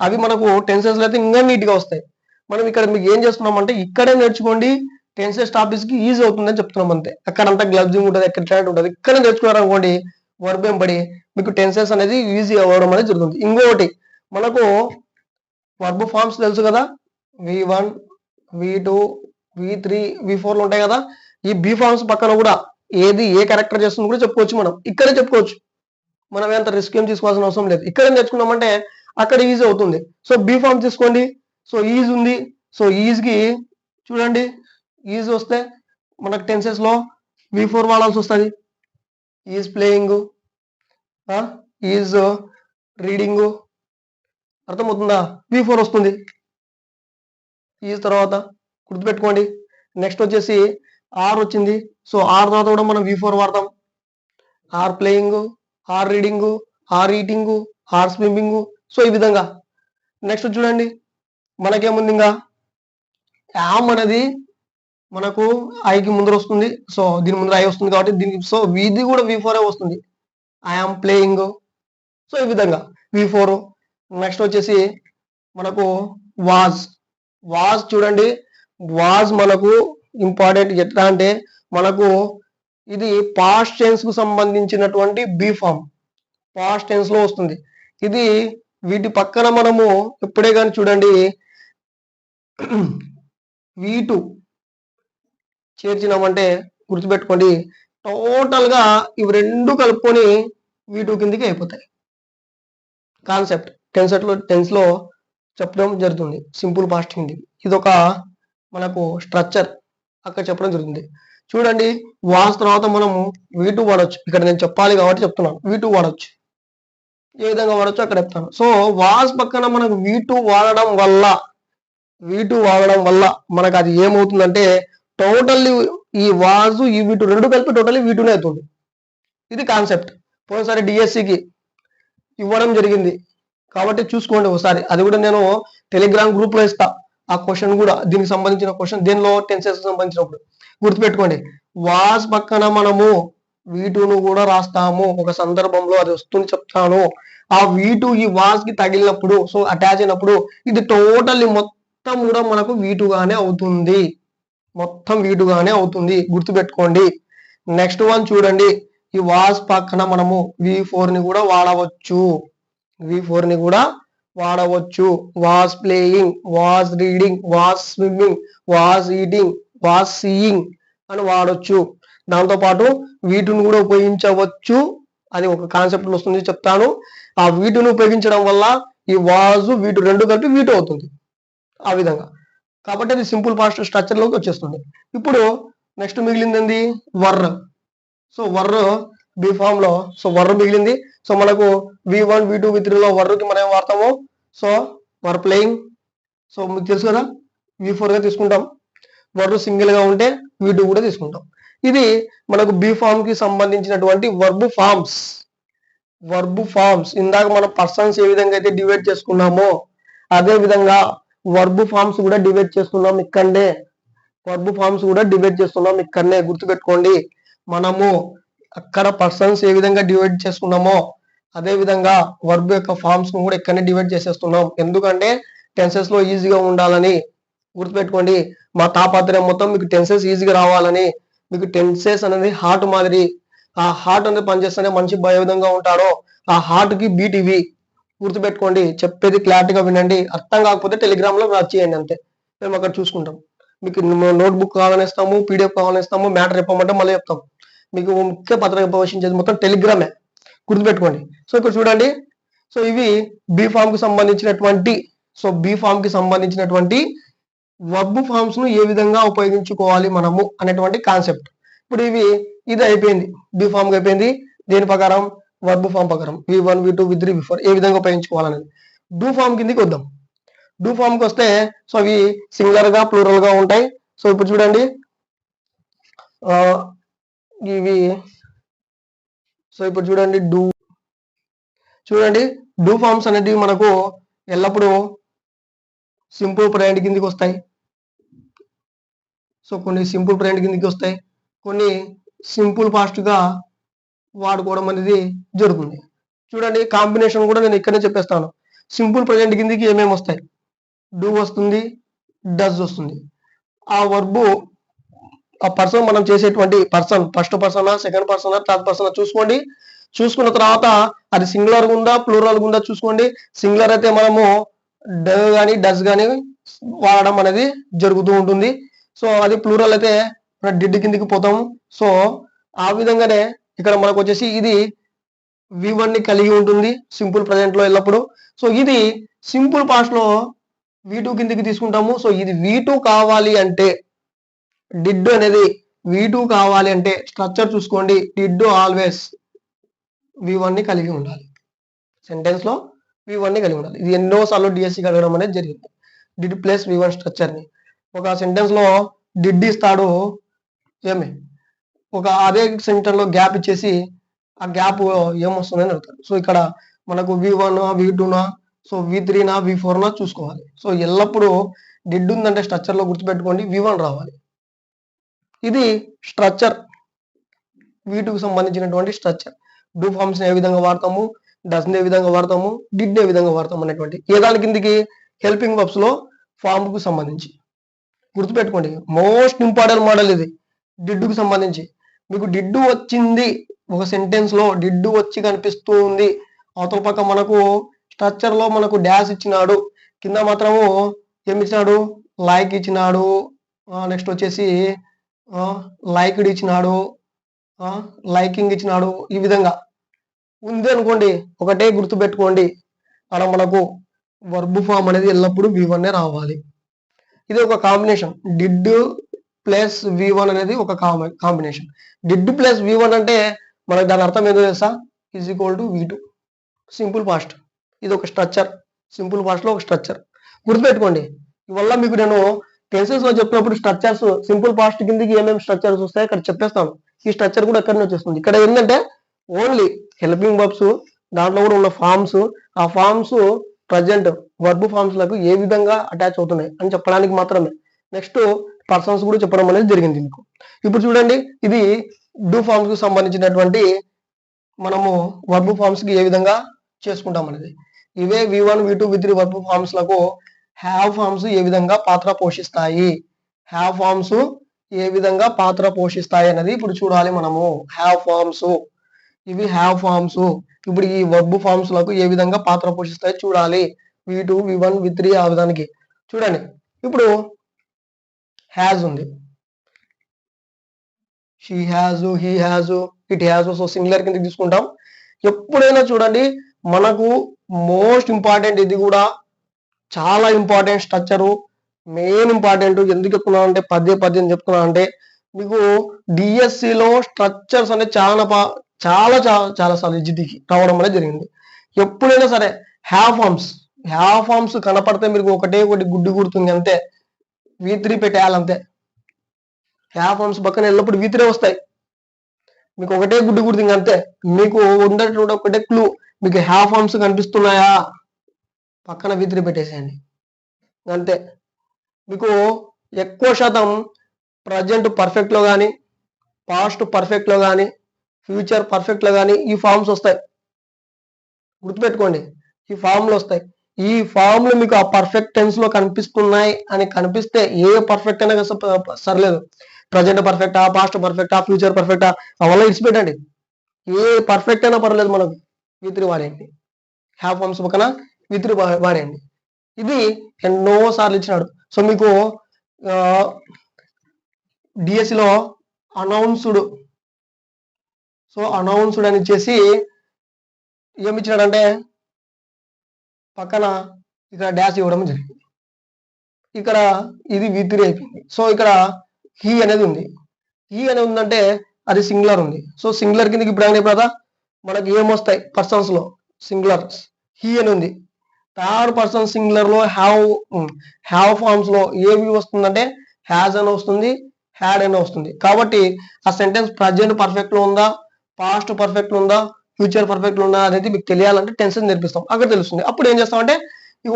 అవి మనకు టెన్సెస్ లో అయితే ఇంకా నీట్ గా వస్తాయి. మనం ఇక్కడ మీకు ఏం చేస్తున్నాం అంటే ఇక్కడే నేర్చుకోండి, టెన్సెస్ టాపిక్స్ కి ఈజీ అవుతుందని చెప్తున్నాం అంతే. అక్కడంతా గ్లబ్జింగ్ ఉంటుంది, ఎక్కడ ఉంటుంది, ఇక్కడే నేర్చుకున్నారు అనుకోండి వర్బ్ వెంబడి మీకు టెన్సెస్ అనేది ఈజీ అవ్వడం అనేది జరుగుతుంది. ఇంకొకటి మనకు వర్బ్ ఫార్మ్స్ తెలుసు కదా, V1, V2, V3, V4 ఉంటాయి కదా. ఈ బి ఫార్మ్స్ పక్కన కూడా ఏది ఏ క్యారెక్టర్ చేస్తుంది కూడా చెప్పుకోవచ్చు. మనం ఇక్కడే చెప్పుకోవచ్చు, మనం ఎంత రిస్క్ ఏం తీసుకోవాల్సిన అవసరం లేదు. ఇక్కడే నేర్చుకున్నామంటే అక్కడ ఈజీ అవుతుంది. సో బి ఫార్మ్ తీసుకోండి. సో ఈజ్ ఉంది. సో ఈజ్ కి చూడండి, ఈజ్ వస్తే మనకు టెన్సెస్ లో V4 వాడాల్సి వస్తుంది. ఈజ్ ప్లేయింగ్, ఈజ్ రీడింగ్, అర్థమవుతుందా? V4 వస్తుంది ఈజ్ తర్వాత, గుర్తుపెట్టుకోండి. నెక్స్ట్ వచ్చేసి ఆర్ వచ్చింది. సో ఆర్ తర్వాత కూడా మనం V4 వాడతాం. Are playing, are reading, are eating, are swimming. So ఈ విధంగా. నెక్స్ట్ చూడండి మనకేముంది ఇంకా యామ్ అనేది మనకు ఐకి ముందర వస్తుంది. సో దీని ముందర ఐ వస్తుంది కాబట్టి దీనికి సో ఇది కూడా V4 వస్తుంది. I am playing. సో ఈ విధంగా V4. నెక్స్ట్ వచ్చేసి మనకు వాజ్. వాజ్ చూడండి, వాజ్ మనకు ఇంపార్టెంట్. ఎట్లా అంటే మనకు ఇది పాస్ట్ టెన్స్ కు సంబంధించినటువంటి బి ఫామ్, పాస్ట్ టెన్స్ లో వస్తుంది. ఇది వీటి పక్కన మనము ఎప్పుడే కానీ చూడండి V2 చేర్చినామంటే గుర్తుపెట్టుకోండి టోటల్ గా ఇవి రెండు కలుపుకొని V2 కిందకి అయిపోతాయి. కాన్సెప్ట్ టెన్స్ లో చెప్పడం జరుగుతుంది. సింపుల్ పాస్ట్ కింది ఇది ఒక మనకు స్ట్రక్చర్ అక్కడ చెప్పడం జరుగుతుంది. చూడండి వాస్ తర్వాత మనము V2 వాడచ్చు. ఇక్కడ నేను చెప్పాలి కాబట్టి చెప్తున్నాను. V2 వాడచ్చు. ఏ విధంగా వాడచ్చు అక్కడ చెప్తాను. సో వాస్ పక్కన మనకు V2 వాడడం వల్ల మనకు అది ఏమవుతుందంటే టోటల్లీ ఈ వాజు ఈ V2 రెండు కలిపి టోటల్లీ V2నే అవుతుంది. ఇది కాన్సెప్ట్. పోయినసారి డిఎస్సికి ఇవ్వడం జరిగింది కాబట్టి చూసుకోండి ఒకసారి. అది కూడా నేను టెలిగ్రామ్ గ్రూప్ లో ఇస్తా. ఆ క్వశ్చన్ కూడా దీనికి సంబంధించిన క్వశ్చన్ దీనిలో టెన్సెస్ సంబంధించినప్పుడు గుర్తుపెట్టుకోండి. వాస్ పక్కన మనము V2ను కూడా రాస్తాము. ఒక సందర్భంలో అది వస్తుంది చెప్తాను. ఆ V2 ఈ వాస్ కి తగిలినప్పుడు, సో అటాచ్ అయినప్పుడు ఇది టోటల్లీ మొత్తం కూడా మనకు V2 గానే అవుతుంది. మొత్తం V2 గానే అవుతుంది, గుర్తుపెట్టుకోండి. నెక్స్ట్ వన్ చూడండి, ఈ వాస్ పక్కన మనము V4 ని కూడా వాడవచ్చు. V4 ని కూడా వాడవచ్చు. Was playing, was reading, was swimming, was eating, was seeing అని వాడొచ్చు. దాంతో పాటు వీటిని కూడా ఉపయోగించవచ్చు. అది ఒక కాన్సెప్ట్ వస్తుంది చెప్తాను. ఆ వీటిని ఉపయోగించడం వల్ల ఈ వాజు వీటు రెండు కలిపి వీటు అవుతుంది. ఆ విధంగా కాబట్టి అది సింపుల్ పాస్ట్ స్ట్రక్చర్ లోకి వచ్చేస్తుంది. ఇప్పుడు నెక్స్ట్ మిగిలింది ఏంది? Were. So were be form లో సో వర్ర మిగిలింది. సో మనకు V1, V2, V3 లో వర్రకి మనం ఏం వాడతాము? So were playing. సో మీకు తెలుసు కదా, V4 గా తీసుకుంటాం. వర్బ్ సింగిల్ గా ఉంటే V2 కూడా తీసుకుంటాం. ఇది మనకు బి ఫామ్ కి సంబంధించినటువంటి వర్బ్ ఫార్మ్స్. ఇందాక మనం పర్సన్స్ ఏ విధంగా అయితే డివైడ్ చేసుకున్నామో అదే విధంగా వర్బ్ ఫార్మ్స్ కూడా డివైడ్ చేస్తున్నాం ఇక్కడనే. గుర్తుపెట్టుకోండి. మనము అక్కడ పర్సన్స్ ఏ విధంగా డివైడ్ చేసుకున్నామో అదే విధంగా వర్బ్ యొక్క ఫార్మ్స్ ను కూడా ఇక్కడనే డివైడ్ చేసేస్తున్నాం. ఎందుకంటే టెన్సెస్ లో ఈజీగా ఉండాలని. గుర్తుపెట్టుకోండి, మా తాపత్రయం మొత్తం మీకు టెన్సెస్ ఈజీగా రావాలని. మీకు టెన్సెస్ అనేది హార్ట్ మాదిరి. ఆ హార్ట్ అనేది పనిచేస్తేనే మనిషి ఏ విధంగా ఉంటాడో ఆ హార్ట్ కి బీట్ ఇవి. గుర్తుపెట్టుకోండి, చెప్పేది క్లారిటీగా వినండి. అర్థం కాకపోతే టెలిగ్రామ్ లో రాసి చేయండి అంతే, మేము అక్కడ చూసుకుంటాం. మీకు నోట్బుక్ కావాలనిస్తాము, పీడిఎఫ్ కావాలనిస్తాము, మ్యాటర్ చెప్పమంటే మళ్ళీ చెప్తాం. మీకు ముఖ్య పత్రిక ప్రవేశించేది మొత్తం టెలిగ్రామే. గుర్తుపెట్టుకోండి. సో ఇక్కడ చూడండి, సో ఇవి బి ఫామ్ కి సంబంధించినటువంటి వర్బ్ ఫార్మ్స్ ను ఏ విధంగా ఉపయోగించుకోవాలి మనము అనేటువంటి కాన్సెప్ట్. ఇప్పుడు ఇది అయిపోయింది, బి ఫామ్ కి అయిపోయింది. దేని ప్రకారం? వర్బ్ ఫామ్ ప్రకారం V1, V2, V3, V4 ఏ విధంగా ఉపయోగించుకోవాలనేది. డూ ఫామ్ కిందకి వద్దాం. డూ ఫామ్ కి వస్తే సో అవి సింగులర్ గా ప్లూరల్ గా ఉంటాయి. సో ఇప్పుడు చూడండి, ఇవి సో ఇప్పుడు చూడండి డూ ఫార్మ్స్ అనేవి మనకు ఎల్లప్పుడూ సింపుల్ ప్రెజెంట్ కిందకి వస్తాయి. సో కొన్ని సింపుల్ ప్రెజెంట్ కిందకి వస్తాయి, కొన్ని సింపుల్ పాస్ట్ గా వాడుకోవడం అనేది జరుగుతుంది. చూడండి కాంబినేషన్ కూడా నేను ఇక్కడనే చెప్పేస్తాను. సింపుల్ ప్రెజెంట్ కిందకి ఏమేమి వస్తాయి? డూ వస్తుంది, డస్ వస్తుంది. ఆ వర్బు ఆ పర్సన్ మనం చేసేటువంటి పర్సన్ ఫస్ట్ పర్సనా, సెకండ్ పర్సనా, థర్డ్ పర్సనా చూసుకోండి. చూసుకున్న తర్వాత అది సింగులర్ ఉందా ప్లూరల్ ఉందా చూసుకోండి. సింగులర్ అయితే మనము కానీ డస్ కానీ వాడడం అనేది జరుగుతూ ఉంటుంది. సో అది ప్లూరల్ అయితే డిడ్ కిందికి పోతాము. సో ఆ విధంగానే ఇక్కడ మనకు వచ్చేసి ఇది V1 ని కలిగి ఉంటుంది సింపుల్ ప్రెజెంట్ లో ఎల్లప్పుడు. సో ఇది సింపుల్ పాస్ట్ లో V2 కిందికి తీసుకుంటాము. సో ఇది V2 కావాలి అంటే డిడ్ అనేది V2 కావాలి అంటే స్ట్రక్చర్ చూసుకోండి. డిడ్ ఆల్వేస్ V1 ని కలిగి ఉండాలి. సెంటెన్స్ లో V1 ని కలిగి ఉండాలి. ఇది ఎన్నోసార్లు డిఎస్సి అడగడం అనేది జరిగింది. డిడ్ ప్లస్ V1 స్ట్రక్చర్ ని ఒక సెంటెన్స్ లో డిడ్ ఇస్తాడు, ఒక అదే సెంటెన్స్ లో గ్యాప్ ఇచ్చేసి ఆ గ్యాప్ ఏమొస్తుందని అడుగుతాడు. సో ఇక్కడ మనకు V1 V2 so V3 V4 చూసుకోవాలి. సో ఎల్లప్పుడూ డిడ్ ఉందంటే స్ట్రక్చర్ లో గుర్తుపెట్టుకోండి V1 రావాలి. ఇది స్ట్రక్చర్ V2కి సంబంధించినటువంటి స్ట్రక్చర్. డూ ఫార్మ్స్ ఏ విధంగా వాడతాము, డస్ ఏ విధంగా వాడతాము, డిడ్ ఏ విధంగా వాడతాము అనేటువంటి ఏ దాని కిందికి హెల్పింగ్ వర్బ్స్ లో ఫార్మ్ కు సంబంధించి గుర్తుపెట్టుకోండి. మోస్ట్ ఇంపార్టెంట్ మోడల్ ఇది డిడ్ కు సంబంధించి. మీకు డిడ్ వచ్చింది ఒక సెంటెన్స్ లో డిడ్ వచ్చి కనిపిస్తూ ఉంది, అవతల పక్క మనకు స్ట్రక్చర్ లో మనకు డాష్ ఇచ్చినాడు, కింద మాత్రము ఏమి ఇచ్చినాడు లైక్ ఇచ్చినాడు, నెక్స్ట్ వచ్చేసి లైక్డ్ ఇచ్చినాడు, లైకింగ్ ఇచ్చినాడు. ఈ విధంగా ఉంది అనుకోండి, ఒకటే గుర్తు పెట్టుకోండి, అలా మనకు వర్బ్ ఫామ్ అనేది ఎల్లప్పుడూ V1 రావాలి. ఇది ఒక కాంబినేషన్. డిడ్ ప్లస్ V1 అనేది ఒక కాంబినేషన్. డిడ్ ప్లస్ V1 అంటే మనకు దాని అర్థం ఏదో తెలుసా? Is equal to V2 simple past. ఇది ఒక స్ట్రక్చర్, సింపుల్ పాస్ట్ లో ఒక స్ట్రక్చర్ గుర్తుపెట్టుకోండి. ఇవల్ల మీకు నేను టెన్సెస్ లో చెప్పినప్పుడు స్ట్రక్చర్స్ సింపుల్ పాస్ట్ కిందకి ఏమేమి స్ట్రక్చర్స్ వస్తాయి ఇక్కడ చెప్పేస్తాను. ఈ స్ట్రక్చర్ కూడా ఎక్కడి నుంచి వస్తుంది? ఇక్కడ ఏంటంటే ఓన్లీ హెల్పింగ్ వర్బ్స్, దాంట్లో కూడా ఉన్న ఫార్మ్స్, ఆ ఫార్మ్స్ ప్రజెంట్ వర్బ్ ఫార్మ్స్ లకు ఏ విధంగా అటాచ్ అవుతున్నాయి అని చెప్పడానికి మాత్రమే. నెక్స్ట్ పర్సన్స్ కూడా చెప్పడం అనేది జరిగింది మీకు. ఇప్పుడు చూడండి, ఇది డూ ఫార్మ్స్ కు సంబంధించినటువంటి మనము వర్బ్ ఫార్మ్స్ కి ఏ విధంగా చేసుకుంటాం అనేది. ఇవే V1 V2 V3 verb forms లకు హ్యావ్ ఫార్మ్స్ ఏ విధంగా పాత్ర పోషిస్తాయి, హ్యావ్ ఫార్మ్స్ ఏ విధంగా పాత్ర పోషిస్తాయి అనేది ఇప్పుడు చూడాలి మనము. హ్యావ్ ఫార్మ్స్, ఇవి హ్యావ్ ఫార్మ్స్. ఇప్పుడు ఈ వర్బ్ ఫార్మ్స్ లకు ఏ విధంగా పాత్ర పోషిస్తాయి చూడాలి. V2 V1 V3 ఆ విధానికి చూడండి. ఇప్పుడు హ్యాజ్ ఉంది, she has, he has, it has. So singular కింద తీసుకుంటాం. ఎప్పుడైనా చూడండి మనకు మోస్ట్ ఇంపార్టెంట్, ఇది కూడా చాలా ఇంపార్టెంట్ స్ట్రక్చరు, మెయిన్ ఇంపార్టెంట్. ఎందుకు చెప్తున్నా అంటే పద్యం చెప్తున్నా అంటే మీకు డిఎస్సిలో స్ట్రక్చర్స్ అనేది చాలా చాలా చాలా సార్లు ఎగ్జిట్కి రావడం అనేది జరిగింది. ఎప్పుడైనా సరే హ్యావ్ ఫార్మ్స్ కనపడితే మీకు ఒకటే ఒకటి గుడ్డు గుర్తుంది అంతే, V3 పెట్టేయాలి అంతే. హ్యావ్ ఫార్మ్స్ పక్కన ఎల్లప్పుడు V3 వస్తాయి, మీకు ఒకటే గుడ్డు గుర్తుంది అంతే. మీకు ఉండేటువంటి ఒకటే క్లూ, మీకు హ్యావ్ ఫార్మ్స్ కనిపిస్తున్నాయా పక్కన V3 పెట్టేసేయండి అంతే. మీకు ఎక్కువ శాతం ప్రజెంట్ పర్ఫెక్ట్ లో కానీ, పాస్ట్ పర్ఫెక్ట్ లో కానీ, ఫ్యూచర్ పర్ఫెక్ట్ లో కానీ ఈ ఫార్మ్స్ వస్తాయి. గుర్తుపెట్టుకోండి, ఈ ఫార్మ్లు వస్తాయి. ఈ ఫార్మ్లు మీకు ఆ పర్ఫెక్ట్ టెన్స్ లో కనిపిస్తున్నాయి అని కనిపిస్తే ఏ పర్ఫెక్ట్ అయినా సర్లేదు, ప్రజెంట్ పర్ఫెక్టా, పాస్ట్ పర్ఫెక్టా, ఫ్యూచర్ పర్ఫెక్టా అవల్ల ఇచ్చిపెట్టండి, ఏ పర్ఫెక్ట్ అయినా పర్లేదు, మనకు V3 వాడేయండి. హ్యావ్ ఫార్మ్స్ పక్కన V3 వాడేయండి. ఇది ఎన్నో సార్లు ఇచ్చినాడు. సో మీకు డిఎస్సిలో అనౌన్స్డ్, సో అనౌన్స్డ్ అని ఇచ్చేసి ఏమి ఇచ్చినాడంటే పక్కన ఇక్కడ డాష్ ఇవ్వడం జరిగింది. ఇక్కడ ఇది V3 అయిపోయింది. సో ఇక్కడ హీ అనేది ఉంది. హీ అనేది ఉందంటే అది సింగులర్ ఉంది. సో సింగులర్ కిందకి ఇప్పుడు కదా మనకి ఏమొస్తాయి పర్సన్స్ లో సింగులర్, హీ అని ఉంది. థర్డ్ పర్సన్ సింగులర్ లో హ్యావ్ ఫార్మ్స్ లో ఏవి వస్తుందంటే హ్యాజ్ అని వస్తుంది, హ్యాడ్ అని వస్తుంది. కాబట్టి ఆ సెంటెన్స్ ప్రజెంట్ పర్ఫెక్ట్ లో ఉందా, పాస్ట్ పర్ఫెక్ట్ ఉందా, ఫ్యూచర్ పర్ఫెక్ట్ ఉందా అనేది మీకు తెలియాలంటే టెన్సెస్ నేర్పిస్తాం, అక్కడ తెలుస్తుంది. అప్పుడు ఏం చేస్తామంటే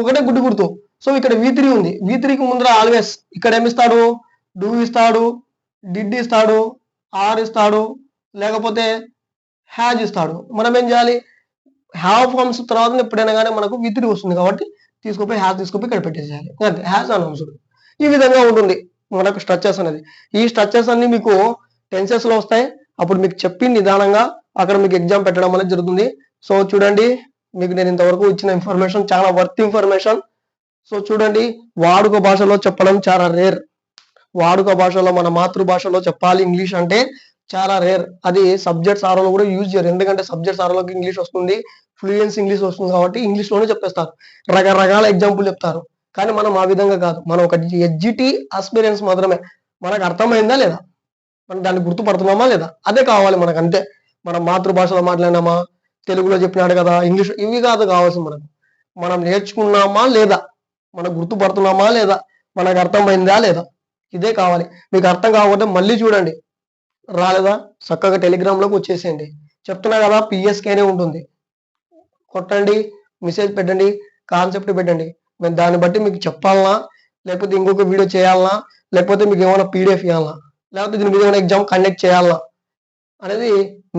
ఒకటే గుర్తు. సో ఇక్కడ V3 ఉంది, V3కి ముందర ఆల్వేస్ ఇక్కడ ఏమిస్తాడు, డూ ఇస్తాడు, డిడ్ ఇస్తాడు, ఆర్ ఇస్తాడు, లేకపోతే హ్యాజ్ ఇస్తాడు. మనం ఏం చేయాలి, హ్యావ్ ఫార్మ్స్ తర్వాత ఎప్పుడైనా కానీ మనకు V3 వస్తుంది కాబట్టి తీసుకుపోయి హ్యాజ్ తీసుకుపోయి ఇక్కడ పెట్టేసేయాలి, అంతే. హ్యాజ్ అనౌన్స్డ్ ఈ విధంగా ఉంటుంది మనకు స్ట్రక్చర్స్ అనేది. ఈ స్ట్రక్చర్స్ అన్ని మీకు టెన్సెస్ లో వస్తాయి. అప్పుడు మీకు చెప్పి నిదానంగా అక్కడ మీకు ఎగ్జామ్ పెట్టడం అనేది జరుగుతుంది. సో చూడండి, మీకు నేను ఇంతవరకు ఇచ్చిన ఇన్ఫర్మేషన్ చాలా వర్త్ ఇన్ఫర్మేషన్. సో చూడండి, వాడుక భాషలో చెప్పడం చాలా రేర్. వాడుక భాషలో మన మాతృభాషలో చెప్పాలి ఇంగ్లీష్ అంటే చాలా రేర్. అది సబ్జెక్ట్స్ ఆర్ఓలో కూడా యూజ్ చేయరు, ఎందుకంటే సబ్జెక్ట్స్ ఆర్ఓలోకి ఇంగ్లీష్ వస్తుంది, ఫ్లూయెన్స్ ఇంగ్లీష్ వస్తుంది కాబట్టి ఇంగ్లీష్ లోనే చెప్పేస్తారు, రకరకాల ఎగ్జాంపుల్ చెప్తారు. కానీ మనం ఆ విధంగా కాదు, మనం ఒక ఎడ్జిటి ఆస్పిరెన్స్ మాత్రమే. మనకు అర్థమైందా లేదా, మనం దాన్ని గుర్తుపడుతున్నామా లేదా, అదే కావాలి మనకు, అంతే. మనం మాతృభాషలో మాట్లాడినామా, తెలుగులో చెప్పినాడు కదా, ఇంగ్లీష్, ఇవి కాదు కావాల్సింది మనకు. మనం నేర్చుకున్నామా లేదా, మనం గుర్తుపడుతున్నామా లేదా, మనకు అర్థమైందా లేదా, ఇదే కావాలి. మీకు అర్థం కాకపోతే మళ్ళీ చూడండి, రాలేదా చక్కగా టెలిగ్రామ్ లోకి వచ్చేసేయండి. చెప్తున్నా కదా, పిఎస్కేనే ఉంటుంది, కొట్టండి, మెసేజ్ పెట్టండి, కాన్సెప్ట్ పెట్టండి. మేము దాన్ని బట్టి మీకు చెప్పాలనా, లేకపోతే ఇంకొక వీడియో చేయాలనా, లేకపోతే మీకు ఏమైనా పీడిఎఫ్ ఇవ్వాలనా, లేకపోతే దీని మీద ఏమైనా ఎగ్జామ్ కండక్ట్ చేయాలనా అనేది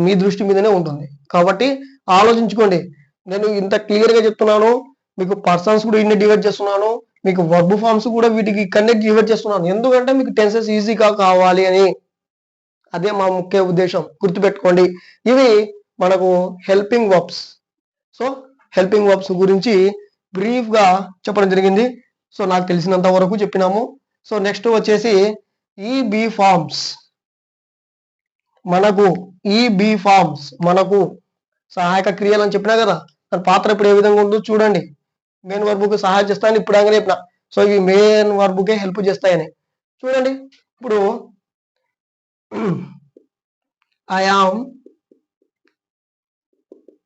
మీ దృష్టి మీదనే ఉంటుంది. కాబట్టి ఆలోచించుకోండి. నేను ఇంత క్లియర్ గా చెప్తున్నాను, మీకు పర్సన్స్ కూడా ఇన్ని డివైడ్ చేస్తున్నాను, మీకు వర్బ్ ఫార్మ్స్ కూడా వీటికి కండక్ట్ డివైడ్ చేస్తున్నాను, ఎందుకంటే మీకు టెన్సెస్ ఈజీగా కావాలి అని. అదే మా ముఖ్య ఉద్దేశం, గుర్తుపెట్టుకోండి. ఇవి మనకు helping verbs. So helping verbs గురించి బ్రీఫ్ గా చెప్పడం జరిగింది. సో నాకు తెలిసినంత వరకు చెప్పినాము. సో నెక్స్ట్ వచ్చేసి ఈ బి ఫార్మ్స్. మనకు సహాయక క్రియలు అని చెప్పినా కదా, దాని పాత్ర ఇప్పుడు ఏ విధంగా ఉందో చూడండి. మెయిన్ వర్బుకు సహాయం చేస్తాయని ఇప్పుడు అంగనే చెప్పిన. సో ఇవి మెయిన్ వర్బుకే హెల్ప్ చేస్తాయని చూడండి. ఇప్పుడు ఐ ఆమ్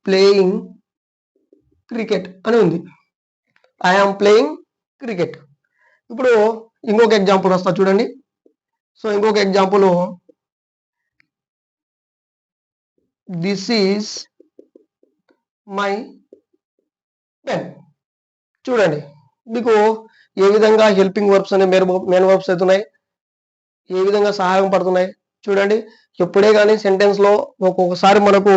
ప్లేయింగ్ క్రికెట్ అని ఉంది, ఐ ఆమ్ ప్లేయింగ్ క్రికెట్. ఇప్పుడు ఇంకొక ఎగ్జాంపుల్ వస్తా చూడండి. సో ఇంకొక example, this is my pen. చూడండి, మీకు ఏ విధంగా హెల్పింగ్ వర్బ్స్ అనే మెయిన్ వర్బ్స్ అవుతున్నాయి, ఏ విధంగా సహాయం పడుతున్నాయి చూడండి. ఎప్పుడే కానీ సెంటెన్స్ లో ఒక్కొక్కసారి మనకు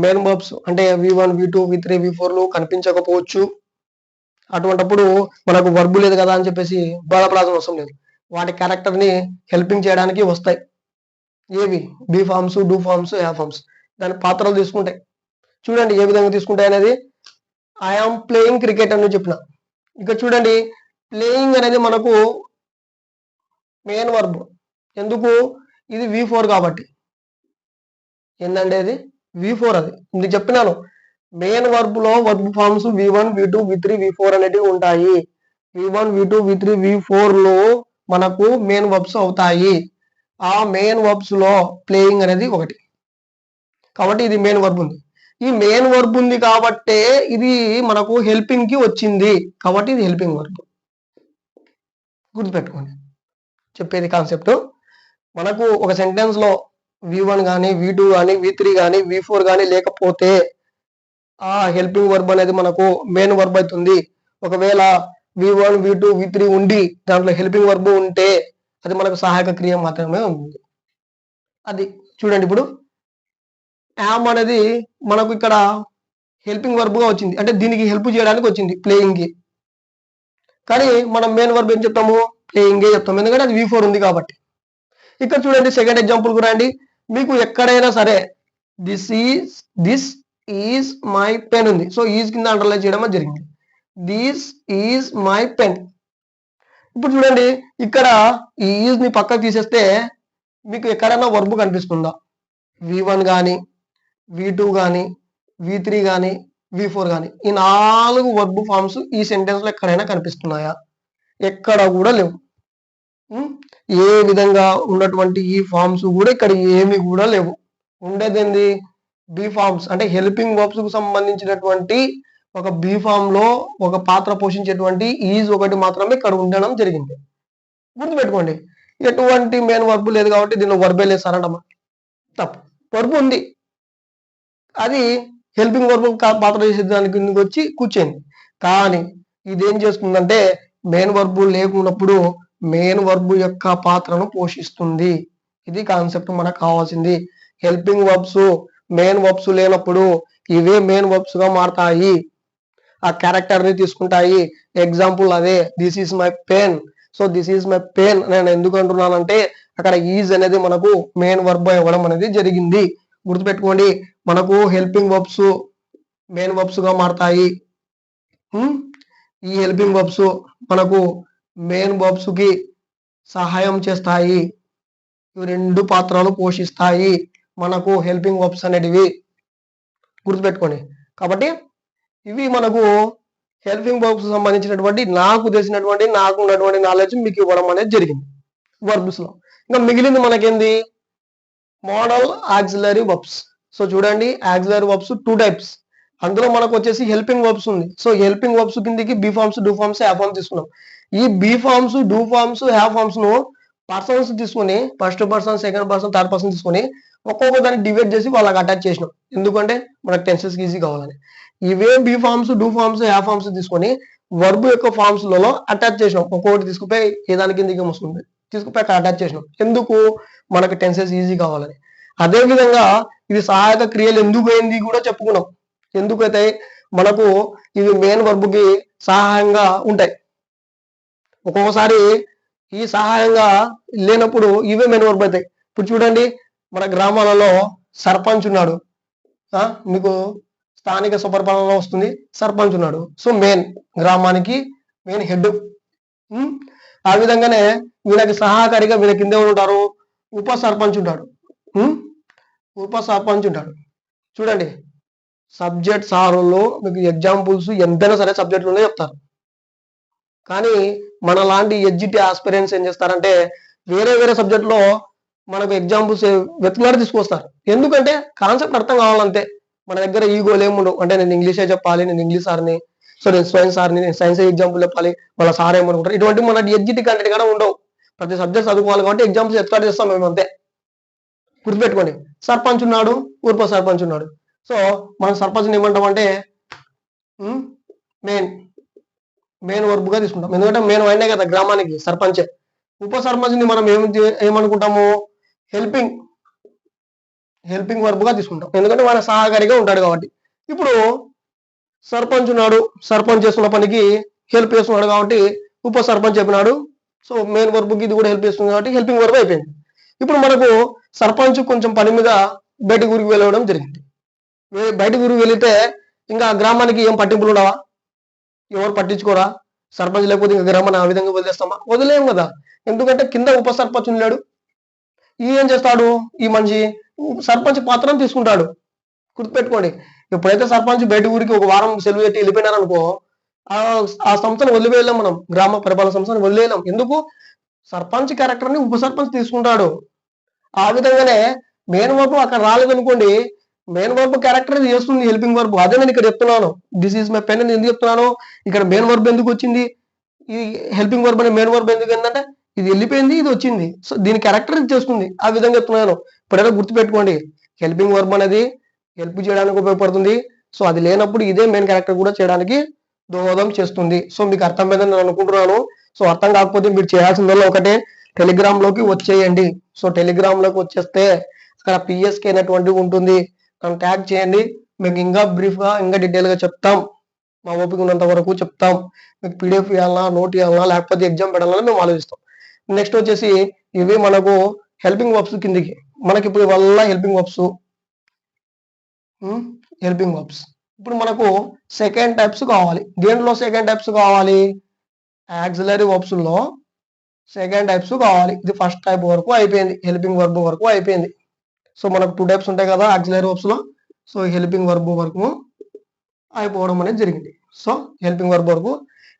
మెయిన్ వర్బ్స్ అంటే V1, V2, V3, V4లు కనిపించకపోవచ్చు. అటువంటప్పుడు మనకు వర్బ్ లేదు కదా అని చెప్పేసి బాధపడాల్సిన అవసరం లేదు, వాటి క్యారెక్టర్ ని హెల్పింగ్ చేయడానికి వస్తాయి. ఏవి, be forms, do forms, have forms, దాని పాత్రలు తీసుకుంటాయి. చూడండి ఏ విధంగా తీసుకుంటాయి అనేది. ఐ ఆమ్ ప్లేయింగ్ క్రికెట్ అని చెప్పిన. ఇక్కడ చూడండి, ప్లేయింగ్ అనేది మనకు మెయిన్ వర్బ్. ఎందుకు, ఇది V4 కాబట్టి. ఏంటంటే ఇది V4, అది ఇది చెప్పినాను. మెయిన్ వర్బ్ లో verb forms V1, V2, V3, V4 అనేటివి ఉంటాయి. V1, V2, V3, V4 లో మనకు మెయిన్ వర్బ్స్ అవుతాయి. ఆ మెయిన్ వర్బ్స్ లో ప్లేయింగ్ అనేది ఒకటి కాబట్టి ఇది మెయిన్ వర్బ్ ఉంది. ఈ మెయిన్ వర్బ్ ఉంది కాబట్టే ఇది మనకు హెల్పింగ్ కి వచ్చింది, కాబట్టి ఇది హెల్పింగ్ వర్బ్. గుర్తుపెట్టుకోండి చెప్పేది కాన్సెప్ట్. మనకు ఒక సెంటెన్స్ లో V1 కానీ, V2 కానీ, V3 కానీ, V4 కానీ లేకపోతే ఆ హెల్పింగ్ వర్బ్ అనేది మనకు మెయిన్ వర్బ్ అవుతుంది. ఒకవేళ V1, V2, V3 ఉండి దాంట్లో హెల్పింగ్ వర్బ్ ఉంటే అది మనకు సహాయక క్రియ మాత్రమే ఉంది. అది చూడండి, ఇప్పుడు యామ్ అనేది మనకు ఇక్కడ హెల్పింగ్ వర్బ్ గా వచ్చింది, అంటే దీనికి హెల్ప్ చేయడానికి వచ్చింది ప్లేయింగ్ కి. కానీ మనం మెయిన్ వర్బ్ ఏం చెప్తాము, ప్లేయింగే చెప్తాము, ఎందుకంటే అది V4 ఉంది కాబట్టి. ఇక్కడ చూడండి సెకండ్ ఎగ్జాంపుల్ కూడా అండి. మీకు ఎక్కడైనా సరే దిస్ ఈజ్ మై పెన్ ఉంది, సో ఈజ్ కింద అండర్లైన్ చేయడం జరిగింది. This is my pen. ఇప్పుడు చూడండి, ఇక్కడ ఈ ఈజ్ ని పక్కకు తీసేస్తే మీకు ఎక్కడైనా వర్బ్ కనిపిస్తుందా, V1 కానీ, V2 కానీ, V3 కానీ, V4 కానీ, ఈ 4 వర్బ్ ఫార్మ్స్ ఈ సెంటెన్స్ లో ఎక్కడైనా కనిపిస్తున్నాయా, ఎక్కడ కూడా లేవు. ఏ విధంగా ఉన్నటువంటి ఈ ఫార్మ్స్ కూడా ఇక్కడ ఏమి కూడా లేవు. ఉండేది ఏంది, బి ఫార్మ్స్, అంటే హెల్పింగ్ వర్బ్స్ కు సంబంధించినటువంటి ఒక బి ఫార్మ్ లో ఒక పాత్ర పోషించేటువంటి ఈజ్ ఒకటి మాత్రమే ఇక్కడ ఉండడం జరిగింది. గుర్తుపెట్టుకోండి, ఎటువంటి మెయిన్ వర్బ్ లేదు కాబట్టి దీన్ని వర్బే లేదు సార్ అంటమా, తప్పు. వర్బ్ ఉంది, అది హెల్పింగ్ వర్బ్ పాత్ర చేసే దాని కిందకి వచ్చి కూర్చోండి. కానీ ఇదేం చేస్తుందంటే మెయిన్ వర్బ్ లేకున్నప్పుడు మెయిన్ వర్బ్ యొక్క పాత్రను పోషిస్తుంది. ఇది కాన్సెప్ట్ మనకు కావాల్సింది. హెల్పింగ్ వర్బ్స్ మెయిన్ వర్బ్స్ లేనప్పుడు ఇవే మెయిన్ వర్బ్స్ గా మారతాయి, ఆ క్యారెక్టర్ ని తీసుకుంటాయి. ఎగ్జాంపుల్ అదే this is my pen. So this is my pen నేను ఎందుకు అంటున్నానంటే అక్కడ ఈజ్ అనేది మనకు మెయిన్ వర్బ్ ఇవ్వడం అనేది జరిగింది. గుర్తుపెట్టుకోండి, మనకు హెల్పింగ్ వర్బ్స్ మెయిన్ వర్బ్స్ గా మారతాయి. ఈ హెల్పింగ్ వర్బ్స్ మనకు మెయిన్ వర్బ్స్ కి సహాయం చేస్తాయి. ఇవి రెండు పాత్రలు పోషిస్తాయి మనకు హెల్పింగ్ వర్బ్స్ అనేటివి. గుర్తుపెట్టుకోండి. కాబట్టి ఇవి మనకు హెల్పింగ్ వర్బ్స్ సంబంధించినటువంటి నాకు తెలిసినటువంటి నాకు ఉన్నటువంటి నాలెడ్జ్ మీకు ఇవ్వడం అనేది జరిగింది వర్బ్స్ లో. ఇంకా మిగిలింది మనకేంది, మోడల్ ఆక్సిలరీ వర్బ్స్. సో చూడండి, ఆక్సిలరీ వర్బ్స్ 2 టైప్స్. అందులో మనకు వచ్చేసి హెల్పింగ్ వర్బ్స్ ఉంది. సో హెల్పింగ్ వర్బ్స్ కిందకి be forms, do forms, have forms తీసుకున్నాం. ఈ be forms, do forms, have forms ను పర్సన్స్ తీసుకొని first person, second person, third person తీసుకొని ఒక్కొక్క దాన్ని డివైడ్ చేసి వాళ్ళకి అటాచ్ చేసినాం. ఎందుకంటే మనకు టెన్సెస్ ఈజీ కావాలని. ఇవే be forms, do forms, have forms తీసుకొని వర్బ్ యొక్క ఫార్మ్స్ లలో అటాచ్ చేసినాం. ఒక్కొక్కటి తీసుకుపోయి ఏ దాని కిందకి వస్తుంది తీసుకుపోయి అక్కడ అటాచ్ చేసినాం. ఎందుకు, మనకు టెన్సెస్ ఈజీ కావాలని. అదే విధంగా ఇది సహాయక క్రియలు ఎందుకు అయింది కూడా చెప్పుకున్నాం. ఎందుకైతే మనకు ఇవి మెయిన్ వర్బ్ కి సహాయంగా ఉంటాయి. ఒక్కొక్కసారి ఈ సహాయంగా లేనప్పుడు ఇవే మెయిన్ వర్బ్ అవుతాయి. ఇప్పుడు చూడండి, మన గ్రామాలలో సర్పంచ్ ఉన్నాడు. మీకు స్థానిక సుపరిపాలనలో వస్తుంది, సర్పంచ్ ఉన్నాడు. సో మెయిన్ గ్రామానికి మెయిన్ హెడ్. ఆ విధంగానే వీళ్ళకి సహాయకారిగా వీళ్ళ కింద ఉంటారు, ఉప సర్పంచ్ ఉంటాడు. ఉప సర్పంచ్ ఉంటాడు. చూడండి, సబ్జెక్ట్ సార్లో మీకు ఎగ్జాంపుల్స్ ఎంతైనా సరే సబ్జెక్టులోనే చెప్తారు. కానీ మన లాంటి ఎడ్జిటి ఆస్పిరెంట్స్ ఏం చేస్తారంటే వేరే వేరే సబ్జెక్ట్ లో మనకు ఎగ్జాంపుల్స్ వెతులాడి తీసుకొస్తారు. ఎందుకంటే కాన్సెప్ట్ అర్థం కావాలంతే. మన దగ్గర ఈగోలు ఏముండవు. అంటే నేను ఇంగ్లీషే చెప్పాలి, నేను ఇంగ్లీష్ సార్ని, సో నేను సైన్స్ సార్ని, నేను సైన్స్ ఎగ్జాంపుల్ చెప్పాలి, వాళ్ళ సార్ ఏమనుకుంటారు, ఇటువంటి మన ఎడ్జిటి కంటెంట్ కూడా ఉండవు. ప్రతి సబ్జెక్ట్ చదువుకోవాలి కాబట్టి ఎగ్జాంపుల్స్ ఎత్తులాడి చేస్తాం మేము అంతే. గుర్తుపెట్టుకోండి, సర్పంచ్ ఉన్నాడు, ఉప సర్పంచ్ ఉన్నాడు. సో మనం సర్పంచ్ని ఏమంటామంటే మెయిన్ వర్బ్ గా తీసుకుంటాం. ఎందుకంటే మెయిన్ అయినా కదా గ్రామానికి సర్పంచే. ఉప సర్పంచ్ని మనం ఏమనుకుంటాము, హెల్పింగ్ వర్బ్ గా తీసుకుంటాం. ఎందుకంటే మన సహకారిగా ఉంటాడు కాబట్టి. ఇప్పుడు సర్పంచ్ ఉన్నాడు, సర్పంచ్ చేస్తున్న పనికి హెల్ప్ చేస్తున్నాడు కాబట్టి ఉప సర్పంచ్ చెప్పినాడు. సో మెయిన్ వర్బ్కి ఇది కూడా హెల్ప్ చేస్తుంది కాబట్టి హెల్పింగ్ వర్బ్ అయిపోయింది. ఇప్పుడు మనకు సర్పంచ్ కొంచెం పని మీద బయట ఊరికి వెళ్ళడం జరిగింది. బయట ఊరికి వెళితే ఇంకా గ్రామానికి ఏం పట్టింపులు ఉండవా, ఎవరు పట్టించుకోరా. సర్పంచ్ లేకపోతే ఇంకా గ్రామాన్ని ఆ విధంగా వదిలేస్తామా, వదిలేం కదా. ఎందుకంటే కింద ఉప సర్పంచ్ ఉన్నాడు. ఏం చేస్తాడు ఈ మనిషి, సర్పంచ్ పాత్రను తీసుకుంటాడు. గుర్తుపెట్టుకోండి, ఎప్పుడైతే సర్పంచ్ బయట ఊరికి ఒక వారం సెలవు పెట్టి వెళ్ళిపోయినారనుకో ఆ సంస్థను వదిలివేయలేం. మనం గ్రామ పరిపాలన సంస్థను వదిలేయలేం. ఎందుకు, సర్పంచ్ క్యారెక్టర్ ని ఉప సర్పంచ్ తీసుకుంటాడు. ఆ విధంగానే మెయిన్ వర్బ్ అక్కడ రాలేదనుకోండి, మెయిన్ వర్బ్ క్యారెక్టర్ చేస్తుంది హెల్పింగ్ వర్బ్. అదే నేను ఇక్కడ చెప్తున్నాను, దిస్ ఈజ్ మై పెన్ అని ఎందుకు చెప్తున్నాను, ఇక్కడ మెయిన్ వర్బ్ ఎందుకు వచ్చింది, ఈ హెల్పింగ్ వర్బ్ అనే మెయిన్ వర్బ్ ఎందుకు ఏంటంటే ఇది వెళ్ళిపోయింది, ఇది వచ్చింది. సో దీని క్యారెక్టర్ ఇది చేస్తుంది. ఆ విధంగా చెప్తున్నాను. ఇప్పుడైనా గుర్తుపెట్టుకోండి, హెల్పింగ్ వర్బ్ అనేది హెల్ప్ చేయడానికి ఉపయోగపడుతుంది. సో అది లేనప్పుడు ఇదే మెయిన్ క్యారెక్టర్ కూడా చేయడానికి దోహదం చేస్తుంది. సో మీకు అర్థమైందని నేను అనుకుంటున్నాను. సో అర్థం కాకపోతే మీరు చేయాల్సిందల్లా ఒకటే, టెలిగ్రామ్ లోకి వచ్చేయండి. సో టెలిగ్రామ్ లోకి వచ్చేస్తే అక్కడ పిఎస్కే అనేటువంటిది ఉంటుంది, నన్ను ట్యాగ్ చేయండి. మీకు ఇంకా బ్రీఫ్ గా ఇంకా డీటెయిల్ గా చెప్తాం. మా ఓపిక ఉన్నంత వరకు చెప్తాం. మీకు పీడిఎఫ్ ఇవ్వాలన్నా, నోట్ ఇవ్వాలన్నా, లేకపోతే ఎగ్జామ్ పెట్టాలన్నా మేము ఆలోచిస్తాం. నెక్స్ట్ వచ్చేసి ఇవి మనకు హెల్పింగ్ వర్బ్స్ కిందికి. మనకి ఇప్పుడు వల్ల హెల్పింగ్ వర్బ్స్ ఇప్పుడు మనకు సెకండ్ టైప్స్ కావాలి. దేంట్లో సెకండ్ టైప్స్ కావాలి, యాక్సిలరీ వర్బ్స్ లో సెకండ్ టైప్స్ కావాలి. ఇది ఫస్ట్ టైప్ వరకు అయిపోయింది, హెల్పింగ్ వర్బ్ వరకు అయిపోయింది. సో మనకు 2 టైప్స్ ఉంటాయి కదా యాక్సిలరీ వర్బ్స్ లో. సో హెల్పింగ్ వర్బ్ వరకు అయిపోవడం అనేది జరిగింది. సో హెల్పింగ్ వర్బ్ వరకు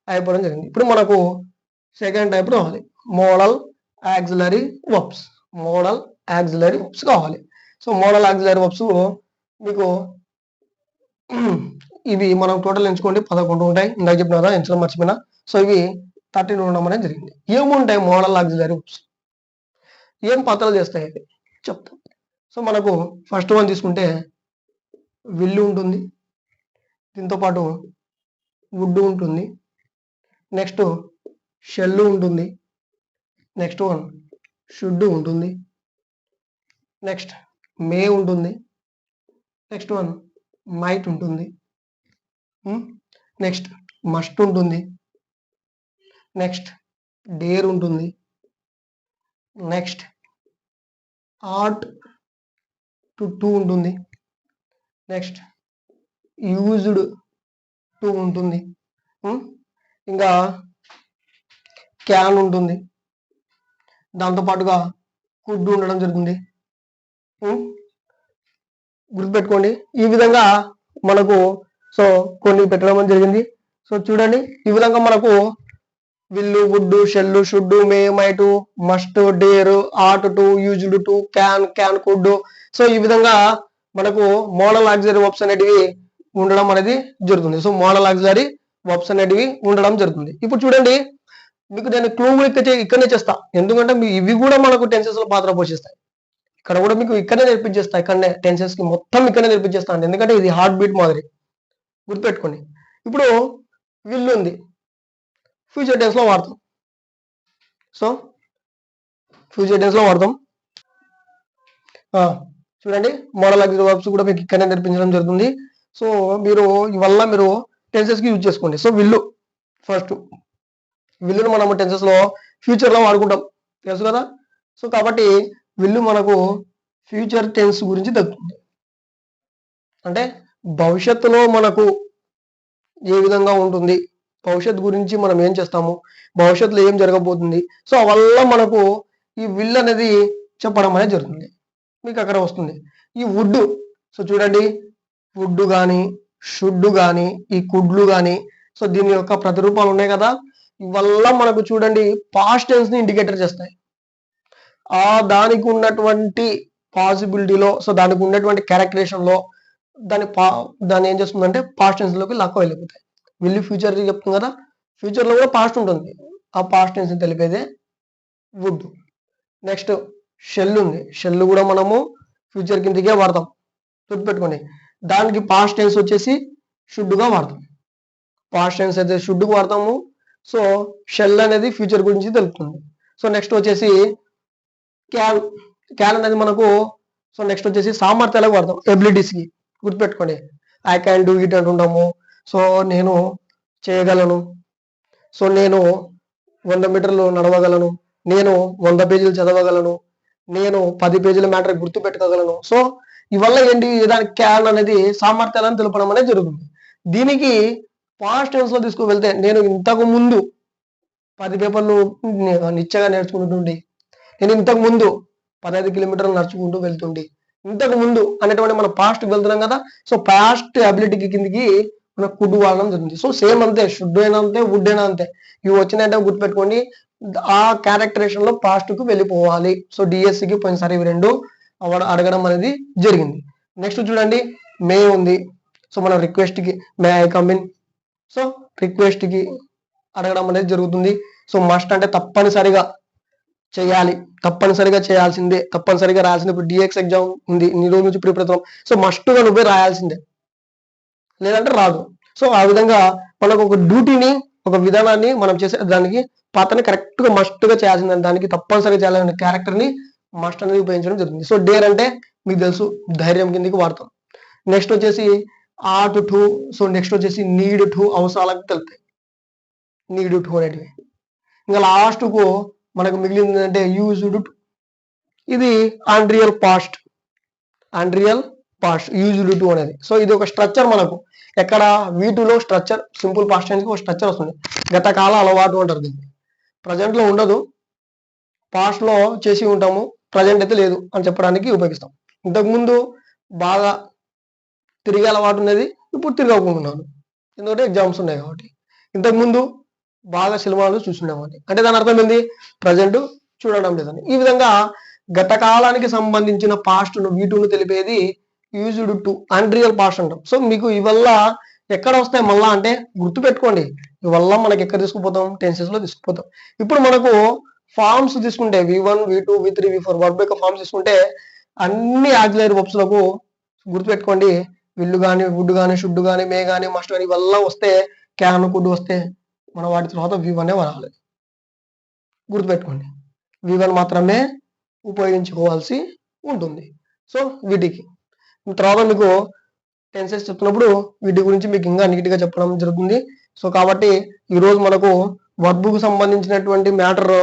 అయిపోవడం జరిగింది. ఇప్పుడు మనకు సెకండ్ టైప్ రావాలి, modal auxiliary verbs. Modal auxiliary verbs కావాలి. సో మోడల్ యాక్సిలరీ వర్బ్స్ మీకు ఇవి మనం టోటల్ ఎంచుకోండి 11 ఉంటాయి. ఇందాక చెప్పిన కదా, ఎంచడం మర్చిపోయినా. సో ఇవి 13 ఉండడం అనేది జరిగింది. ఏముంటాయి మోడల్ యాక్సిలరీ వర్బ్స్, ఏం పాత్రలు చేస్తాయి చెప్తాం. సో మనకు ఫస్ట్ వన్ తీసుకుంటే విల్లు ఉంటుంది, దీంతో పాటు వుడ్ ఉంటుంది, నెక్స్ట్ షెల్ ఉంటుంది, నెక్స్ట్ వన్ షుడ్ ఉంటుంది, నెక్స్ట్ మే ఉంటుంది, నెక్స్ట్ వన్ మైట్ ఉంటుంది, నెక్స్ట్ మస్ట్ ఉంటుంది, నెక్స్ట్ డేర్ ఉంటుంది, నెక్స్ట్ ఆట్ టు ఉంటుంది, నెక్స్ట్ యూజ్డ్ టు ఉంటుంది, ఇంకా క్యాన్ ఉంటుంది, దాంతోపాటుగా కుడ్ ఉండడం జరుగుతుంది. గుర్తుపెట్టుకోండి, ఈ విధంగా మనకు సో కొన్ని పెట్టడం జరిగింది. సో చూడండి, ఈ విధంగా మనకు will, would, shall, should, may, might, must, dare, ought to, used to, can, could. So ఈ విధంగా మనకు మోడల్ ఆక్సిలరీ వర్బ్స్ అనేటివి ఉండడం అనేది జరుగుతుంది. సో మోడల్ ఆక్సిలరీ వర్బ్స్ అనేటివి ఉండడం జరుగుతుంది. ఇప్పుడు చూడండి, మీకు నేను క్లూ ఇక్కడనే చేస్తా, ఎందుకంటే ఇవి కూడా మనకు టెన్సెస్ లో పాత్ర పోషిస్తాయి. ఇక్కడ కూడా మీకు ఇక్కడనే నేర్పించేస్తా, ఇక్కడనే టెన్సెస్ కి మొత్తం ఇక్కడనే నేర్పించేస్తాను, ఎందుకంటే ఇది హార్ట్ బీట్ మాదిరి. గుర్తుపెట్టుకోండి. ఇప్పుడు విల్ ఉంది, ఫ్యూచర్ టెన్స్ లో వాడతాం. సో ఫ్యూచర్ టెన్స్ లో వాడతాం. చూడండి, మోడల్ ఆక్సిలరీ వర్బ్స్ కూడా మీకు ఇక్కడనే నేర్పించడం జరుగుతుంది. సో మీరు ఇవల్ల మీరు టెన్సెస్ కి యూజ్ చేసుకోండి. సో విల్లు ఫస్ట్, విల్లును మనము టెన్సెస్ లో ఫ్యూచర్ లో వాడుకుంటాం, తెలుసు కదా. సో కాబట్టి విల్లు మనకు ఫ్యూచర్ టెన్స్ గురించి తగ్గుతుంది, అంటే భవిష్యత్తులో మనకు ఏ విధంగా ఉంటుంది, భవిష్యత్తు గురించి మనం ఏం చేస్తాము, భవిష్యత్తులో ఏం జరగబోతుంది, సో వల్ల మనకు ఈ విల్ అనేది చెప్పడం అనేది జరుగుతుంది. మీకు అక్కడ వస్తుంది ఈ వుడ్. సో చూడండి, వుడ్ కానీ, షుడ్ కానీ, ఈ కుడ్లు కానీ, సో దీని యొక్క ప్రతిరూపాలు ఉన్నాయి కదా, ఇవల్ల మనకు చూడండి పాస్ట్ టెన్స్ ని ఇండికేటర్ చేస్తాయి. దానికి ఉన్నటువంటి పాసిబిలిటీలో, సో దానికి ఉన్నటువంటి క్యారెక్టరేషన్ లో దాన్ని ఏం చేస్తుందంటే పాస్ట్ టెన్స్ లోకి లాక్కు వెళ్ళిపోతాయి. విల్ ఫ్యూచర్ చెప్తుంది కదా, ఫ్యూచర్ లో కూడా పాస్ట్ ఉంటుంది, ఆ పాస్ట్ టెన్స్ తెలిపేదే వుడ్. నెక్స్ట్ షెల్ ఉంది, షెల్ కూడా మనము ఫ్యూచర్ కిందకే వాడతాం, గుర్తుపెట్టుకోండి. దానికి పాస్ట్ టెన్స్ వచ్చేసి షుడ్ గా వాడతాం, పాస్ట్ టెన్స్ అయితే షుడ్ కు వాడతాము. సో షెల్ అనేది ఫ్యూచర్ గురించి తెలుపుతుంది. సో నెక్స్ట్ వచ్చేసి క్యాన్ అనేది మనకు, సో నెక్స్ట్ వచ్చేసి సామర్థ్యాలకు వాడతాం, ఎబిలిటీస్ కి. గుర్తుపెట్టుకోండి, ఐ క్యాన్ డూ ఇట్ అంటుంటాము. సో నేను చేయగలను, సో నేను 100 మీటర్లు నడవగలను, నేను 100 పేజీలు చదవగలను, నేను 10 పేజీల మ్యాటర్ గుర్తు పెట్టుకోగలను. సో ఇవల్ల ఏంటి, దానికి క్యాన్ అనేది సామర్థ్యాలను తెలపడం అనేది జరుగుతుంది. దీనికి పాస్ట్ టెన్స్ లో తీసుకువెళ్తే, నేను ఇంతకు ముందు 10 పేపర్లు నిత్యంగా నేర్చుకుంటుండే, నేను ఇంతకు ముందు 15 కిలోమీటర్లు నడుచుకుంటూ వెళ్తుండే, ఇంతకు ముందు అనేటువంటి మనం పాస్ట్ వెళ్తున్నాం కదా. సో పాస్ట్ అబిలిటీకి కిందికి మన కుడ్ వాడడం జరుగుతుంది. సో సేమ్ అంతే, షుడ్ అయినా అంతే, వుడ్ అయినా అంతే. ఇవి వచ్చినాయంటే గుర్తుపెట్టుకోండి, ఆ క్యారెక్టరేషన్ లో పాస్ట్ కు వెళ్ళిపోవాలి. సో డిఎస్సికి పోయినసారి ఇవి రెండు అడగడం అనేది జరిగింది. నెక్స్ట్ చూడండి, మే ఉంది. సో మనం రిక్వెస్ట్ కి may I come in, so request కి అడగడం అనేది జరుగుతుంది. సో మస్ట్ అంటే తప్పనిసరిగా చేయాలి, తప్పనిసరిగా చేయాల్సిందే, తప్పనిసరిగా రాయాల్సిందే. ఇప్పుడు డిఎక్స్ ఎగ్జామ్ ఉంది, ఈ రోజు నుంచి ప్రిపేర్ అవుతాం, సో మస్ట్ గా నువ్వే రాయాల్సిందే, లేదంటే రాదు. సో ఆ విధంగా మనకు ఒక డ్యూటీని, ఒక విధానాన్ని మనం చేసే దానికి పాత్రని కరెక్ట్ గా మస్ట్ గా చేయాల్సిందే, దానికి తప్పనిసరిగా చేయాలనే క్యారెక్టర్ ని మస్ట్ అనేది ఉపయోగించడం జరుగుతుంది. సో డేర్ అంటే మీకు తెలుసు, ధైర్యం కిందకి వాడతాం. నెక్స్ట్ వచ్చేసి ఆట్ టు, సో నెక్స్ట్ వచ్చేసి నీడ్ టు, అవసరాలకు తెలుపుతాయి నీడ్ టు అనేటివి. ఇంకా లాస్ట్ కు మనకు మిగిలింది అంటే యూజ్డ్ టు, ఇది unreal past, unreal past used to అనేది. సో ఇది ఒక స్ట్రక్చర్ మనకు, ఎక్కడ వీటిలో స్ట్రక్చర్, సింపుల్ పాస్ట్ టెన్స్ కి ఒక స్ట్రక్చర్ వస్తుంది. గతకాల అలవాటు అంటారు దీన్ని. ప్రజెంట్ లో ఉండదు, పాస్ట్ లో చేసి ఉంటాము, ప్రజెంట్ అయితే లేదు అని చెప్పడానికి ఉపయోగిస్తాం. ఇంతకుముందు బాగా తిరిగే అలవాటు ఉన్నది, ఇప్పుడు తిరగకుంటున్నాను, ఎందుకంటే ఎగ్జామ్స్ ఉన్నాయి కాబట్టి. ఇంతకుముందు బాగా సినిమాలు చూస్తుండేవాడిని, అంటే దాని అర్థం ఏంది, ప్రజెంట్ చూడడం లేదని. ఈ విధంగా గత కాలానికి సంబంధించిన పాస్ట్ ను, వీటిని తెలిపేది యూజ్డ్ టు, అన్రియల్ పాస్ట్ అంటాం. సో మీకు ఇవల్ల ఎక్కడ వస్తాయి మళ్ళా అంటే గుర్తుపెట్టుకోండి, ఇవల్ల మనకి ఎక్కడ తీసుకుపోతాం, టెన్సెస్ లో తీసుకుపోతాం. ఇప్పుడు మనకు ఫార్మ్స్ తీసుకుంటే V1, V2, V3, V4 verb యొక్క ఫార్మ్స్ తీసుకుంటే అన్ని ఆక్సిలరీ వర్బ్స్ లకు గుర్తుపెట్టుకోండి విల్లు కానీ, వుడ్ కానీ, షుడ్ కానీ, మే కానీ, మస్ట్ కానీ ఇవల్ల వస్తే క్యాన్, కుడ్ వస్తే మనం వాటి తర్వాత V1 వాడాలి. గుర్తుపెట్టుకోండి. V1 మాత్రమే ఉపయోగించుకోవాల్సి ఉంటుంది. సో వీటికి తర్వాత మీకు టెన్సెస్ చెప్తున్నప్పుడు వీటి గురించి మీకు ఇంకా నీట్గా చెప్పడం జరుగుతుంది. సో కాబట్టి ఈరోజు మనకు వర్బ్కు సంబంధించినటువంటి మ్యాటర్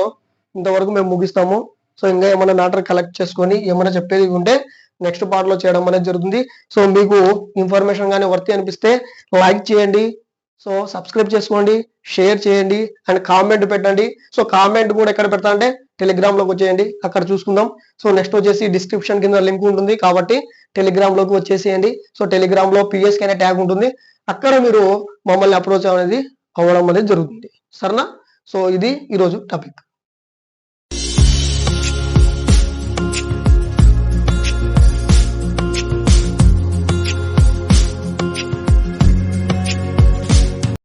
ఇంతవరకు మేము ముగిస్తాము. సో ఇంకా ఏమైనా మ్యాటర్ కలెక్ట్ చేసుకొని ఏమైనా చెప్పేది ఉంటే నెక్స్ట్ పార్ట్లో చేయడం అనేది జరుగుతుంది. సో మీకు ఇన్ఫర్మేషన్ కానీ వర్తి అనిపిస్తే లైక్ చేయండి. సో సబ్స్క్రైబ్ చేసుకోండి, షేర్ చేయండి అండ్ కామెంట్ పెట్టండి. సో కామెంట్ కూడా ఎక్కడ పెడతా అంటే టెలిగ్రామ్లోకి వచ్చేయండి, అక్కడ చూసుకుందాం. సో నెక్స్ట్ వచ్చేసి డిస్క్రిప్షన్ కింద లింక్ ఉంటుంది కాబట్టి టెలిగ్రామ్లోకి వచ్చేసేయండి. సో టెలిగ్రామ్లో పిఎస్కి అనే ట్యాగ్ ఉంటుంది, అక్కడ మీరు మమ్మల్ని అప్రోచ్ అనేది అవ్వడం అనేది జరుగుతుంది. సరేనా? సో ఇది ఈరోజు టాపిక్.